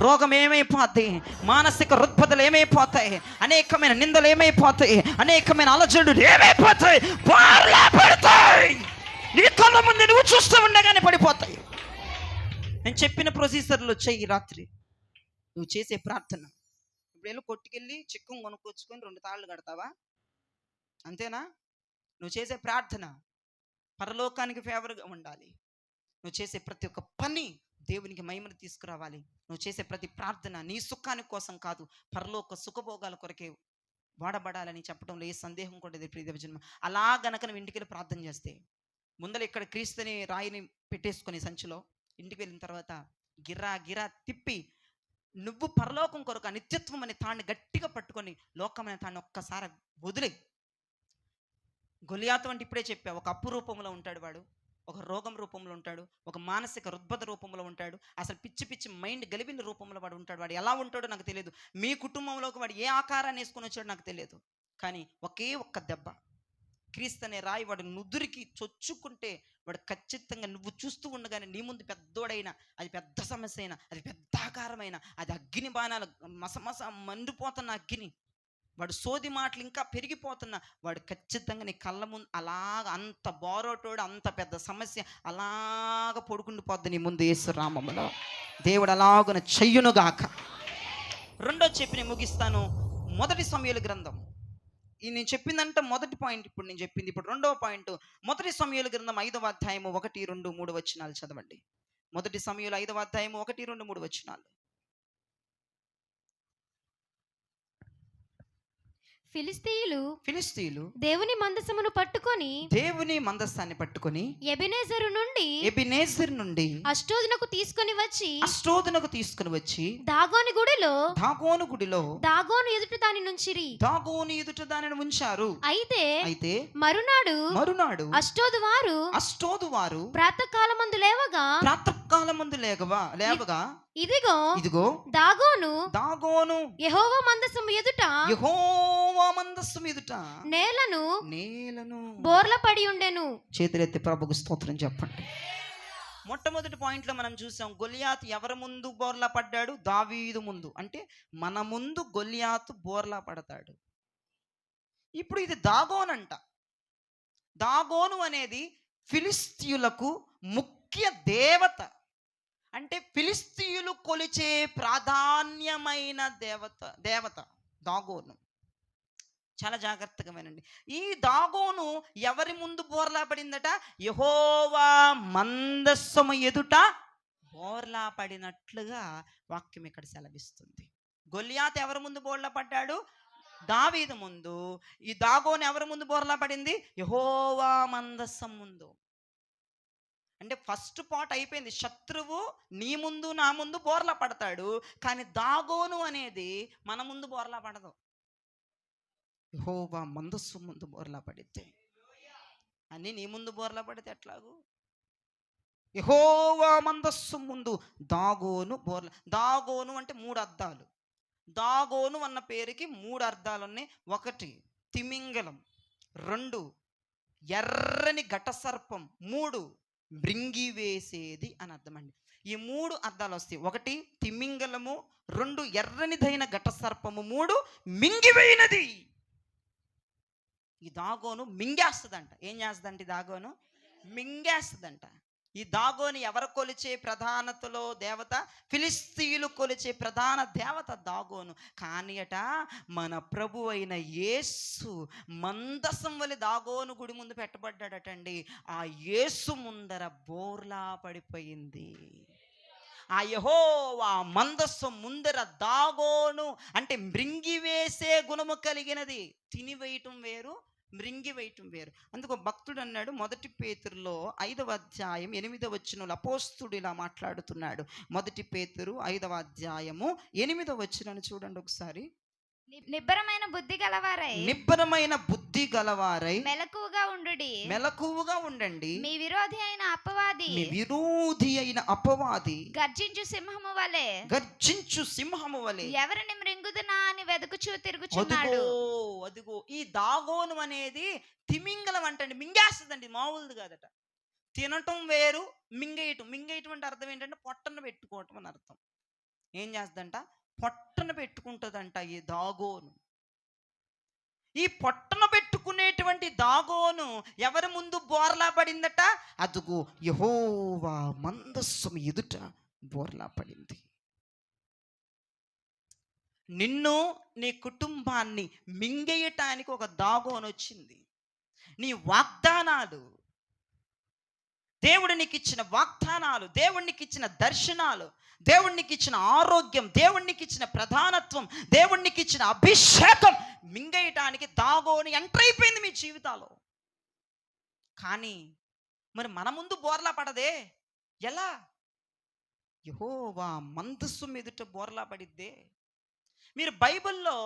రోగం ఏమైపోద్ది? మానసిక రుగ్మతలు ఏమైపోతాయి? అనేకమైన నిందలు ఏమైపోతాయి? అనేకమైన అలజడులు ఏమైపోతాయి? పడతాయి. నీ కళ్ళ ముందు నువ్వు చూస్తూ ఉండగానే పడిపోతాయి. నేను చెప్పిన ప్రొసీజర్లో చెయ్యి. రాత్రి నువ్వు చేసే ప్రార్థన. ఇప్పుడు వెళ్ళి కొట్టుకెళ్ళి చిక్కం కొనుక్కొచ్చుకొని 2 తాళ్ళు కడతావా? అంతేనా? నువ్వు చేసే ప్రార్థన పరలోకానికి ఫేవర్గా ఉండాలి. నువ్వు చేసే ప్రతి ఒక్క పని దేవునికి మహిమను తీసుకురావాలి. నువ్వు చేసే ప్రతి ప్రార్థన నీ సుఖానికి కోసం కాదు, పరలోక సుఖభోగాల కొరకే వాడబడాలని చెప్పడంలో ఏ సందేహం కూడా లేదు. ప్రియ దైవజనమ, అలా గనక నువ్వు ఇంటికి వెళ్ళి ప్రార్థన చేస్తే, ముందర ఇక్కడ క్రీస్తుని రాయిని పెట్టేసుకొని సంచిలో ఇంటికి వెళ్ళిన తర్వాత గిరా గిరా తిప్పి నువ్వు పరలోకం కొరకు ఆ నిత్యత్వం అనే తాన్ని గట్టిగా పట్టుకొని లోకమైన తాన్ని ఒక్కసారి వదిలే. గొలియాతు అంటే ఇప్పుడే చెప్పా, ఒక అప్పు రూపంలో ఉంటాడు వాడు, ఒక రోగం రూపంలో ఉంటాడు, ఒక మానసిక రుగ్మత రూపంలో ఉంటాడు, అసలు పిచ్చి పిచ్చి మైండ్ గలిబిన రూపంలో వాడు ఉంటాడు. వాడు ఎలా ఉంటాడో నాకు తెలియదు. మీ కుటుంబంలోకి వాడు ఏ ఆకారాన్ని వేసుకొని వచ్చాడో నాకు తెలియదు. కానీ ఒకే ఒక్క దెబ్బ క్రీస్తు అనే రాయి వాడు నుదురికి చొచ్చుకుంటే వాడు ఖచ్చితంగా నువ్వు చూస్తూ ఉండగానే నీ ముందు పెద్దోడైన, అది పెద్ద సమస్య అయినా, అది పెద్ద ఆకారమైన, అది అగ్ని బాణాలు మసమస మండిపోతున్న అగ్ని, వాడు సోది మాటలు ఇంకా పెరిగిపోతున్నా వాడు ఖచ్చితంగా నీ కళ్ళ ముందు అలాగ అంత బారోటోడు, అంత పెద్ద సమస్య అలాగ పొడుకుండిపోద్ది నీ ముందు యేసు రామములో. దేవుడు అలాగున చెయ్యునుగాక. రెండో చెప్పి నేను ముగిస్తాను. మొదటి సమూయేలు గ్రంథం. నేను చెప్పిందంటే మొదటి పాయింట్ ఇప్పుడు నేను చెప్పింది. ఇప్పుడు రెండవ పాయింట్, మొదటి సమూయేలు గ్రంథం 5వ అధ్యాయము 1, 2, 3 వచనాలు చదవండి. మొదటి సమూయేలు 5వ అధ్యాయము 1, 2, 3 వచనాలు. ఫిలిస్తీయులు దేవుని మందసమును పట్టుకొని, దేవుని మందసాన్ని పట్టుకొని ఎబెనేజరు నుండి అష్టోదునకు తీసుకొని వచ్చి దాగోను గుడిలో దాగోను ఎదుట దానిని ఉంచారు. అయితే మరునాడు అష్టోదు వారు ప్రాతకాలమందు లేవగా ఇదిగో దాగోను యెహోవా మందసము ఎదుట నేలను బోర్ల పడి ఉండెను. చేతులెత్తి ప్రభుకు స్తోత్రం చెప్పండి. మొట్టమొదటి పాయింట్లో మనం చూసాం, గొలియాతు ఎవరి ముందు బోర్లా పడ్డాడు? దావీదు ముందు. అంటే మన ముందు గొలియాతు బోర్లా పడతాడు. ఇప్పుడు ఇది దాగోనంట. దాగోను అనేది ఫిలిస్తీయులకు ముఖ్య దేవత. అంటే ఫిలిస్తీయులు కొలిచే ప్రాధాన్యమైన దేవత దాగోను. చాలా జాగ్రత్తగా వినండి. ఈ దాగోను ఎవరి ముందు బోర్లా పడిందట? యెహోవా మందస్సము ఎదుట బోర్లా పడినట్లుగా వాక్యం ఇక్కడ సెలవిస్తుంది. గొలియాతు ఎవరి ముందు బోర్లా పడ్డాడు? దావీదు ముందు. ఈ దాగోను ఎవరి ముందు బోర్లా పడింది? యెహోవా మందస్సం ముందు. అంటే ఫస్ట్ పార్ట్ అయిపోయింది. శత్రువు నీ ముందు నా ముందు బోర్లా పడతాడు, కానీ దాగోను అనేది మన ముందు బోర్లా పడదు. యెహోవా మందస్సు ముందు బోర్లా పడితే, అన్నీ నీ ముందు బోర్లా పడితే ఎట్లాగూ? యెహోవా మందస్సు ముందు దాగోను బోర్లా. దాగోను అంటే 3 అర్థాలు. దాగోను అన్న పేరుకి 3 అర్థాలు ఉన్నాయి. 1 తిమింగలం, 2 ఎర్రని ఘటసర్పం, 3 మృంగివేసేది అని అర్థం అండి. ఈ 3 అర్థాలు వస్తాయి. 1 తిమింగలము, 2 ఎర్రనిదైన ఘటసర్పము, 3 మింగివేయినది. ఈ దాగోను మింగేస్తుందంట. ఏం చేస్తుందంట? ఈ దాగోను మింగేస్తుందంట. ఈ దాగోని ఎవరు కొలిచే ప్రధానతలో దేవత? ఫిలిస్తీయులు కొలిచే ప్రధాన దేవత దాగోను. కానీ అట మన ప్రభు అయిన యేసు మందసం వలె దాగోను గుడి ముందు పెట్టబడ్డాడటండి. ఆ యేసు ముందర బోర్లా పడిపోయింది. ఆ యెహోవా మందస్సు ముందర దాగోను అంటే మృంగివేసే గుణము కలిగినది. తినివేయటం వేరు, మృంగివేయటం వేరు. అందుకు భక్తుడు అన్నాడు, 1 పేతురులో 5వ అధ్యాయం 8వ వచనంలో అపోస్తుడు ఇలా మాట్లాడుతున్నాడు. 1 పేతురు 5వ అధ్యాయము 8వ వచనాన్ని చూడండి ఒకసారి. నిబ్బరమైన బుద్ధి గలవారై నిబ్బరమైన బుద్ధి గలవారై మెలకువగా ఉండండి. మీ విరోధి అయిన అపవాది గర్జించు సింహము వలె ఎవరిని మృంగుదునా అని వెదుకుచూ తిరుగుచున్నాడు. అదిగో ఈ దాగోను అనేది తిమింగలం అంటండి, మింగేస్తుందండి, మామూలుది కాదట. తినటం వేరు, మింగేయటం అంటే అర్థం ఏంటంటే పొట్టన పెట్టుకోవటం అని అర్థం. ఏం చేస్తుందంట? పొట్టన పెట్టుకుంటుందంట ఈ దాగోను. ఈ పొట్టన పెట్టుకునేటువంటి దాగోను ఎవరి ముందు బోర్లా పడిందట? అదుగో యెహోవా మందస్సం ఎదుట బోర్లా పడింది. నిన్ను, నీ కుటుంబాన్ని మింగేయటానికి ఒక దాగోను వచ్చింది. నీ వాగ్దానాలు, దేవుడు నీకు ఇచ్చిన వాగ్దానాలు, దేవుడు నీకు ఇచ్చిన దర్శనాలు, దేవుడు నీకు ఇచ్చిన ఆరోగ్యం, దేవుడు నీకు ఇచ్చిన ప్రధానత్వం, దేవుడు నీకు ఇచ్చిన అభిషేకం మింగేయటానికి దాగోని ఎంటర్ అయిపోయింది మీ జీవితాల్లో. కానీ మరి మన ముందు బోర్లా పడదే ఎలా? యెహోవా మందస్సు ఎదుట బోర్లా పడిద్దే. మీరు బైబిల్లో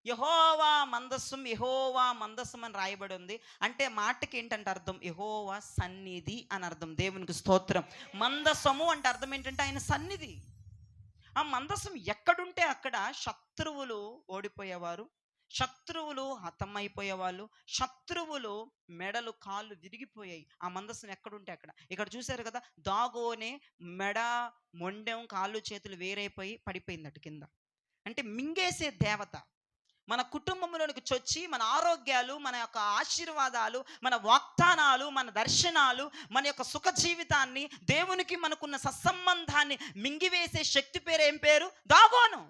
యెహోవా మందస్సం అని రాయబడి ఉంది. అంటే మాటకి ఏంటంటే అర్థం యెహోవా సన్నిధి అని అర్థం. దేవునికి స్తోత్రం. మందస్సము అంటే అర్థం ఏంటంటే ఆయన సన్నిధి. ఆ మందస్సం ఎక్కడుంటే అక్కడ శత్రువులు ఓడిపోయేవారు, శత్రువులు హతమైపోయేవాళ్ళు, శత్రువులు మెడలు కాళ్ళు విరిగిపోయాయి. ఆ మందస్సం ఎక్కడుంటే అక్కడ. ఇక్కడ చూశారు కదా, దాగోనే మెడ, మొండెం, కాళ్ళు చేతులు వేరైపోయి పడిపోయిందట కింద. అంటే మింగేసే దేవత మన కుటుంబంలోనికి చొచ్చి మన ఆరోగ్యాలు, మన యొక్క ఆశీర్వాదాలు, మన వాగ్దానాలు, మన దర్శనాలు, మన యొక్క సుఖ జీవితాన్ని, దేవునికి మనకున్న సత్సంబంధాన్ని మింగివేసే శక్తి పేరు ఏం పేరు? దాగోను.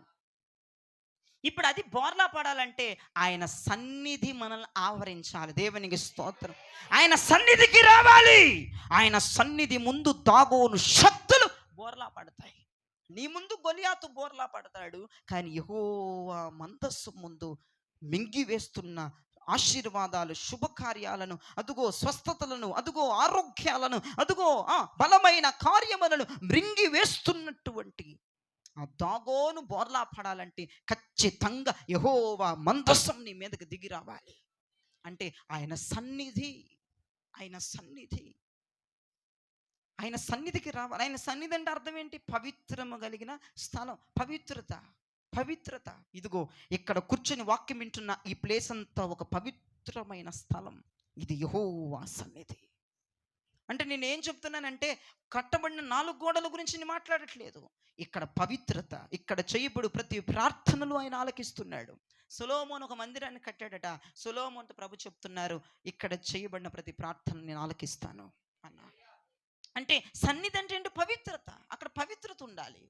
ఇప్పుడు అది బోర్లా పడాలంటే ఆయన సన్నిధి మనల్ని ఆవరించాలి. దేవునికి స్తోత్రం. ఆయన సన్నిధికి రావాలి. ఆయన సన్నిధి ముందు దాగోను శక్తులు బోర్లా పడతాయి. నీ ముందు గొలియాతు బోర్లా పడతాడు, కానీ యెహోవా మందస్సు ముందు మింగివేస్తున్న ఆశీర్వాదాలు, శుభకార్యాలను, అదుగో స్వస్థతలను, అదుగో ఆరోగ్యాలను, అదుగో బలమైన కార్యములను మృంగివేస్తున్నటువంటి ఆ దాగోను బోర్లా పడాలంటే ఖచ్చితంగా యెహోవా మందస్సం నీ మీదకి దిగి రావాలి. అంటే ఆయన సన్నిధి, ఆయన సన్నిధికి రావాలి. ఆయన సన్నిధి అంటే అర్థం ఏంటి? పవిత్రము కలిగిన స్థలం, పవిత్రత. ఇదిగో ఇక్కడ కూర్చొని వాక్యం వింటున్న ఈ ప్లేస్ అంతా ఒక పవిత్రమైన స్థలం. ఇది యెహోవా సన్నిధి. అంటే నేను ఏం చెప్తున్నానంటే కట్టబడిన 4 గోడల గురించి నేను మాట్లాడట్లేదు. ఇక్కడ పవిత్రత, ఇక్కడ చేయబడు ప్రతి ప్రార్థనలు ఆయన ఆలకిస్తున్నాడు. సొలొమోను ఒక మందిరాన్ని కట్టాడట. సొలొమోనుతో ప్రభు చెప్తున్నారు, ఇక్కడ చేయబడిన ప్రతి ప్రార్థన నేను ఆలకిస్తాను అన్నా. అంటే సన్నిధి అంటే ఏంటి? పవిత్రత. అక్కడ పవిత్రత ఉండాలి.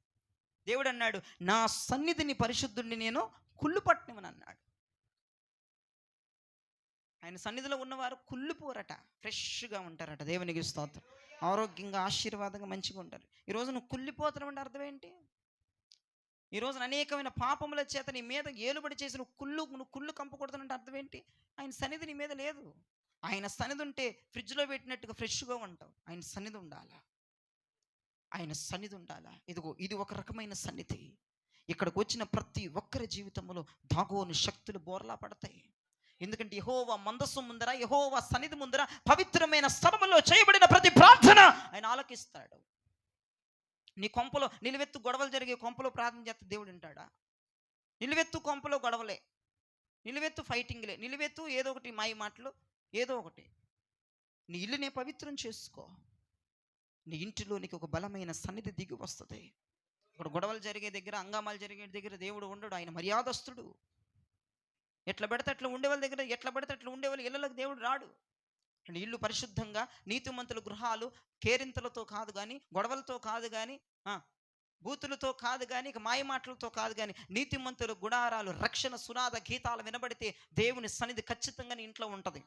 దేవుడు అన్నాడు, నా సన్నిధిని పరిశుద్ధుడిని నేను కుళ్ళుపట్టనివని అన్నాడు. ఆయన సన్నిధిలో ఉన్నవారు కుళ్ళిపోరట, ఫ్రెష్గా ఉంటారట. దేవునికి స్తోత్రం. ఆరోగ్యంగా, ఆశీర్వాదంగా, మంచిగా ఉంటారు. ఈరోజు నువ్వు కుళ్ళిపోతున్నావు అంటే అర్థం ఏంటి? ఈరోజు అనేకమైన పాపముల చేత నీ మీద ఏలుబడి చేసి నువ్వు కుళ్ళు కంపకూడదంటే అర్థం ఏంటి? ఆయన సన్నిధి నీ మీద లేదు. ఆయన సన్నిధి ఉంటే ఫ్రిడ్జ్లో పెట్టినట్టుగా ఫ్రెష్గా ఉంటావు. ఆయన సన్నిధి ఉండాలా. ఇదిగో ఇది ఒక రకమైన సన్నిధి. ఇక్కడికి వచ్చిన ప్రతి ఒక్కరి జీవితంలో దాగోను శక్తులు బోర్లా పడతాయి. ఎందుకంటే యెహోవా మందస్సు ముందర, యెహోవా సన్నిధి ముందర, పవిత్రమైన స్థలములో చేయబడిన ప్రతి ప్రార్థన ఆయన ఆలకిస్తాడు. నీ కొంపలో నిలువెత్తు గొడవలు జరిగే కొంపలో ప్రార్థన చేస్తే దేవుడు వింటాడా? నిలువెత్తు కొంపలో గొడవలే, నిలువెత్తు ఫైటింగ్లే, నిలువెత్తు ఏదో ఒకటి మాయ మాటలు, ఏదో ఒకటి. నీ ఇల్లునే పవిత్రం చేసుకో. నీ ఇంటిలోనికి ఒక బలమైన సన్నిధి దిగి వస్తుంది. ఇక్కడ గొడవలు జరిగే దగ్గర, అంగామాలు జరిగే దగ్గర దేవుడు ఉండడు. ఆయన మర్యాదస్తుడు. ఎట్లా పడితే అట్లా ఉండేవాళ్ళ దగ్గర, ఎట్లా పడితే అట్లా ఉండేవాళ్ళు ఇళ్ళకి దేవుడు రాడు. అంటే ఇల్లు పరిశుద్ధంగా, నీతిమంతుల గృహాలు కేరింతలతో కాదు కానీ, గొడవలతో కాదు కానీ, బూతులతో కాదు కానీ, ఇక మాయ మాటలతో కాదు కానీ, నీతిమంతుల గుడారాలు, రక్షణ సునాద గీతాలు వినబడితే దేవుని సన్నిధి ఖచ్చితంగా నీ ఇంట్లో ఉంటుంది.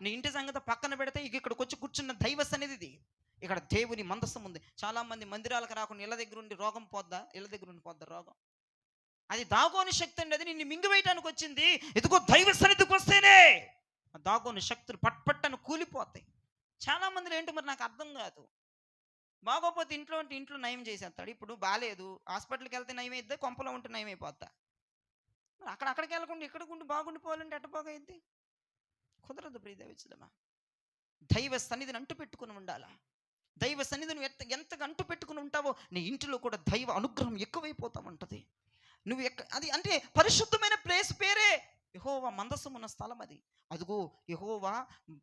నీ ఇంటి సంగతి పక్కన పెడితే ఇక్కడికి వచ్చి కూర్చున్న దైవ సన్నిధి. ఇక్కడ దేవుని మందస్సం ఉంది. చాలామంది మందిరాలకు రాకుండా ఇళ్ళ దగ్గర ఉండి రోగం పోద్దా? ఇళ్ళ దగ్గర ఉండి పోద్దా రోగం? అది దాగోని శక్తి అండి. అది నిన్ను మింగివేయటానికి వచ్చింది. ఎదుగో దైవ సన్నిధికి వస్తేనే ఆ దాగోని శక్తులు పట్పట్టను కూలిపోతాయి. చాలా మందిలో ఏంటో మరి నాకు అర్థం కాదు. బాగోపోతే ఇంట్లో నయం చేసేస్తాడు. ఇప్పుడు బాగాలేదు, హాస్పిటల్కి వెళ్తే నయం అయిద్దా, కొంపలో ఉంటే నయం అయిపోతా. మరి అక్కడికి వెళ్ళకుండా ఇక్కడికి ఉండి బాగుండిపోవాలంటే ఎట్ట బాగైద్ది? కుదరదు ప్రియదేవించడమా. దైవ సన్నిధిని అంటు పెట్టుకుని ఉండాలా. దైవ సన్నిధిని ఎంతగా అంటు పెట్టుకుని ఉంటావో నీ ఇంటిలో కూడా దైవ అనుగ్రహం ఎక్కువైపోతా ఉంటుంది. నువ్వు అది అంటే పరిశుద్ధమైన ప్లేస్ పేరే యెహోవా మందసం ఉన్న స్థలం అది. అదిగో యెహోవా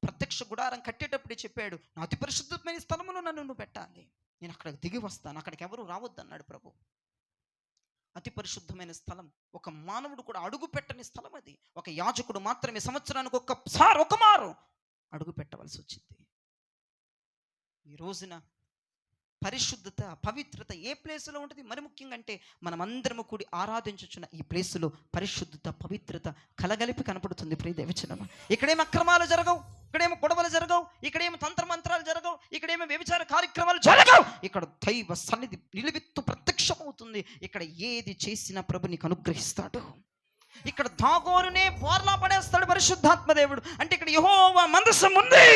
ప్రత్యక్ష గుడారం కట్టేటప్పుడే చెప్పాడు, నా అతి పరిశుద్ధమైన స్థలములో నన్ను నువ్వు పెట్టాలి, నేను అక్కడికి దిగి వస్తాను, అక్కడికి ఎవరు రావద్దు అన్నాడు ప్రభు. అతి పరిశుద్ధమైన స్థలం, ఒక మానవుడు కూడా అడుగు పెట్టని స్థలం అది. ఒక యాజకుడు మాత్రమే సంవత్సరానికి ఒక మారు అడుగు పెట్టవలసి వచ్చింది. ఈ రోజున పరిశుద్ధత, పవిత్రత ఏ ప్లేసులో ఉంటుంది? మరి ముఖ్యంగా అంటే మనమందరము కూడి ఆరాధించుచున్న ఈ ప్లేసులో పరిశుద్ధత, పవిత్రత కలగలిపి కనపడుతుంది ప్రియదేవచనమా. ఇక్కడేమి అక్రమాలు జరగవు, ఇక్కడేమో గొడవలు జరగవు, ఇక్కడేమో తంత్రమంత్రాలు జరగవు, ఇక్కడేమో వ్యభిచార కార్యక్రమాలు జరగవు. ఇక్కడ దైవ సన్నిధి నిలువెత్తు ప్రత్యక్షమవుతుంది. ఇక్కడ ఏది చేసినా ప్రభు నీకు అనుగ్రహిస్తాడు. ఇక్కడ దాగోనునే బోర్లా పడేస్తాడు పరిశుద్ధాత్మ దేవుడు. అంటే ఇక్కడ యెహోవా మందసం ఉంది,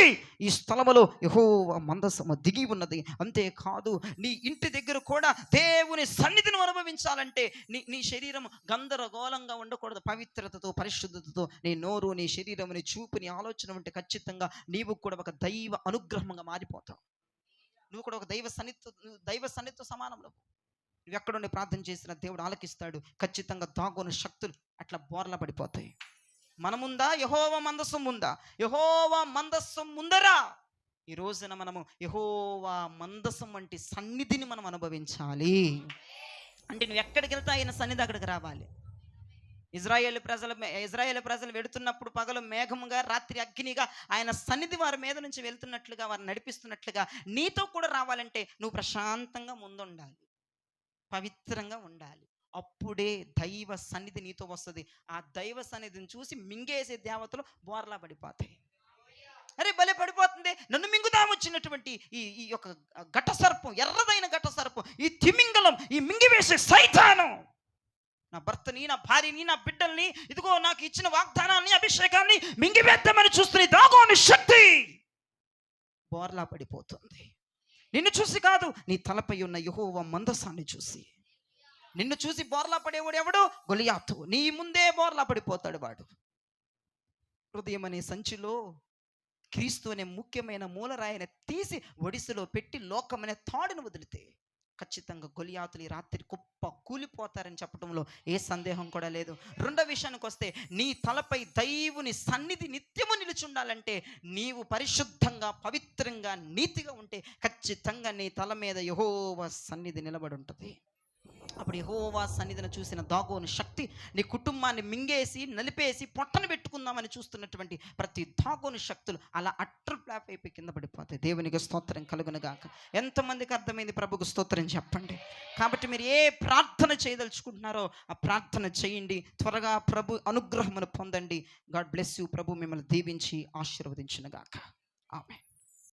ఈ స్థలములో యెహోవా మందసము దిగి ఉన్నది. అంతేకాదు నీ ఇంటి దగ్గర కూడా దేవుని సన్నిధిని అనుభవించాలంటే నీ శరీరం గందరగోళంగా ఉండకూడదు. పవిత్రతతో, పరిశుద్ధతతో నీ నోరు, నీ శరీరం, నీ చూపు, నీ ఆలోచన ఉంటే ఖచ్చితంగా నీవు కూడా ఒక దైవ అనుగ్రహంగా మారిపోతావు. నువ్వు కూడా ఒక దైవ సన్నిధితో సమానంలో. నువ్వు ఎక్కడుండి ప్రార్థన చేసిన దేవుడు ఆలకిస్తాడు. ఖచ్చితంగా దాగోని శక్తులు అట్లా బోర్లా పడిపోతాయి. మనముందా? యెహోవా మందసం ఉందా? యెహోవా మందసం ముందరా ఈ రోజున మనము యెహోవా మందసం వంటి సన్నిధిని మనం అనుభవించాలి. అంటే నువ్వు ఎక్కడికి వెళ్తా ఆయన సన్నిధి అక్కడికి రావాలి. ఇజ్రాయేలు ప్రజలు వెడుతున్నప్పుడు పగలు మేఘముగా, రాత్రి అగ్నిగా ఆయన సన్నిధి వారి మీద నుంచి వెళ్తున్నట్లుగా, వారిని నడిపిస్తున్నట్లుగా నీతో కూడా రావాలంటే నువ్వు ప్రశాంతంగా ముందుండాలి, పవిత్రంగా ఉండాలి. అప్పుడే దైవ సన్నిధి నీతో వస్తుంది. ఆ దైవ సన్నిధిని చూసి మింగేసే దేవతలు బోర్లా పడిపోతాయి. అరే భలే పడిపోతుంది, నన్ను మింగుదాం వచ్చినటువంటి ఈ యొక్క ఘట సర్పం, ఎర్రదైన ఘట సర్పం, ఈ తిమింగలం, ఈ మింగివేసే సైతానం నా భర్తని, నా భార్యని, నా బిడ్డల్ని, ఇదిగో నాకు ఇచ్చిన వాగ్దానాన్ని, అభిషేకాన్ని మింగివేద్దామని చూస్తున్న దాగోని శక్తి బోర్లా పడిపోతుంది. నిన్ను చూసి కాదు, నీ తలపై ఉన్న యెహోవా మందసాన్ని చూసి. నిన్ను చూసి బోర్లా పడేవాడు ఎవడు? గొలియాతు. నీ ముందే బోర్లా పడిపోతాడు వాడు. హృదయం అనే సంచిలో క్రీస్తు అనే ముఖ్యమైన మూలరాయిని తీసి ఒడిసిలో పెట్టి లోకమనే తాడును వదిలితే ఖచ్చితంగా గొలియాతులు ఈ రాత్రి కుప్ప కూలిపోతారని చెప్పడంలో ఏ సందేహం కూడా లేదు. రెండో విషయానికి వస్తే, నీ తలపై దైవుని సన్నిధి నిత్యము నిలిచి ఉండాలంటే నీవు పరిశుద్ధంగా, పవిత్రంగా, నీతిగా ఉంటే ఖచ్చితంగా నీ తల మీద యెహోవా సన్నిధి నిలబడి ఉంటుంది. అప్పుడు యెహోవా సన్నిధిని చూసిన దాగోను శక్తి నీ కుటుంబాన్ని మింగేసి, నలిపేసి, పొట్టను పెట్టుకుందామని చూస్తున్నటువంటి ప్రతి దాగోను శక్తులు అలా అట్టర్ ఫ్లాప్ అయిపోయి కింద పడిపోతాయి. దేవునికి స్తోత్రం కలుగునుగాక. ఎంతమందికి అర్థమైంది? ప్రభుకు స్తోత్రం చెప్పండి. కాబట్టి మీరు ఏ ప్రార్థన చేయదలుచుకుంటున్నారో ఆ ప్రార్థన చేయండి. త్వరగా ప్రభు అనుగ్రహమును పొందండి. God bless you. ప్రభు మిమ్మల్ని దీవించి ఆశీర్వదించునుగాక. ఆమేన్.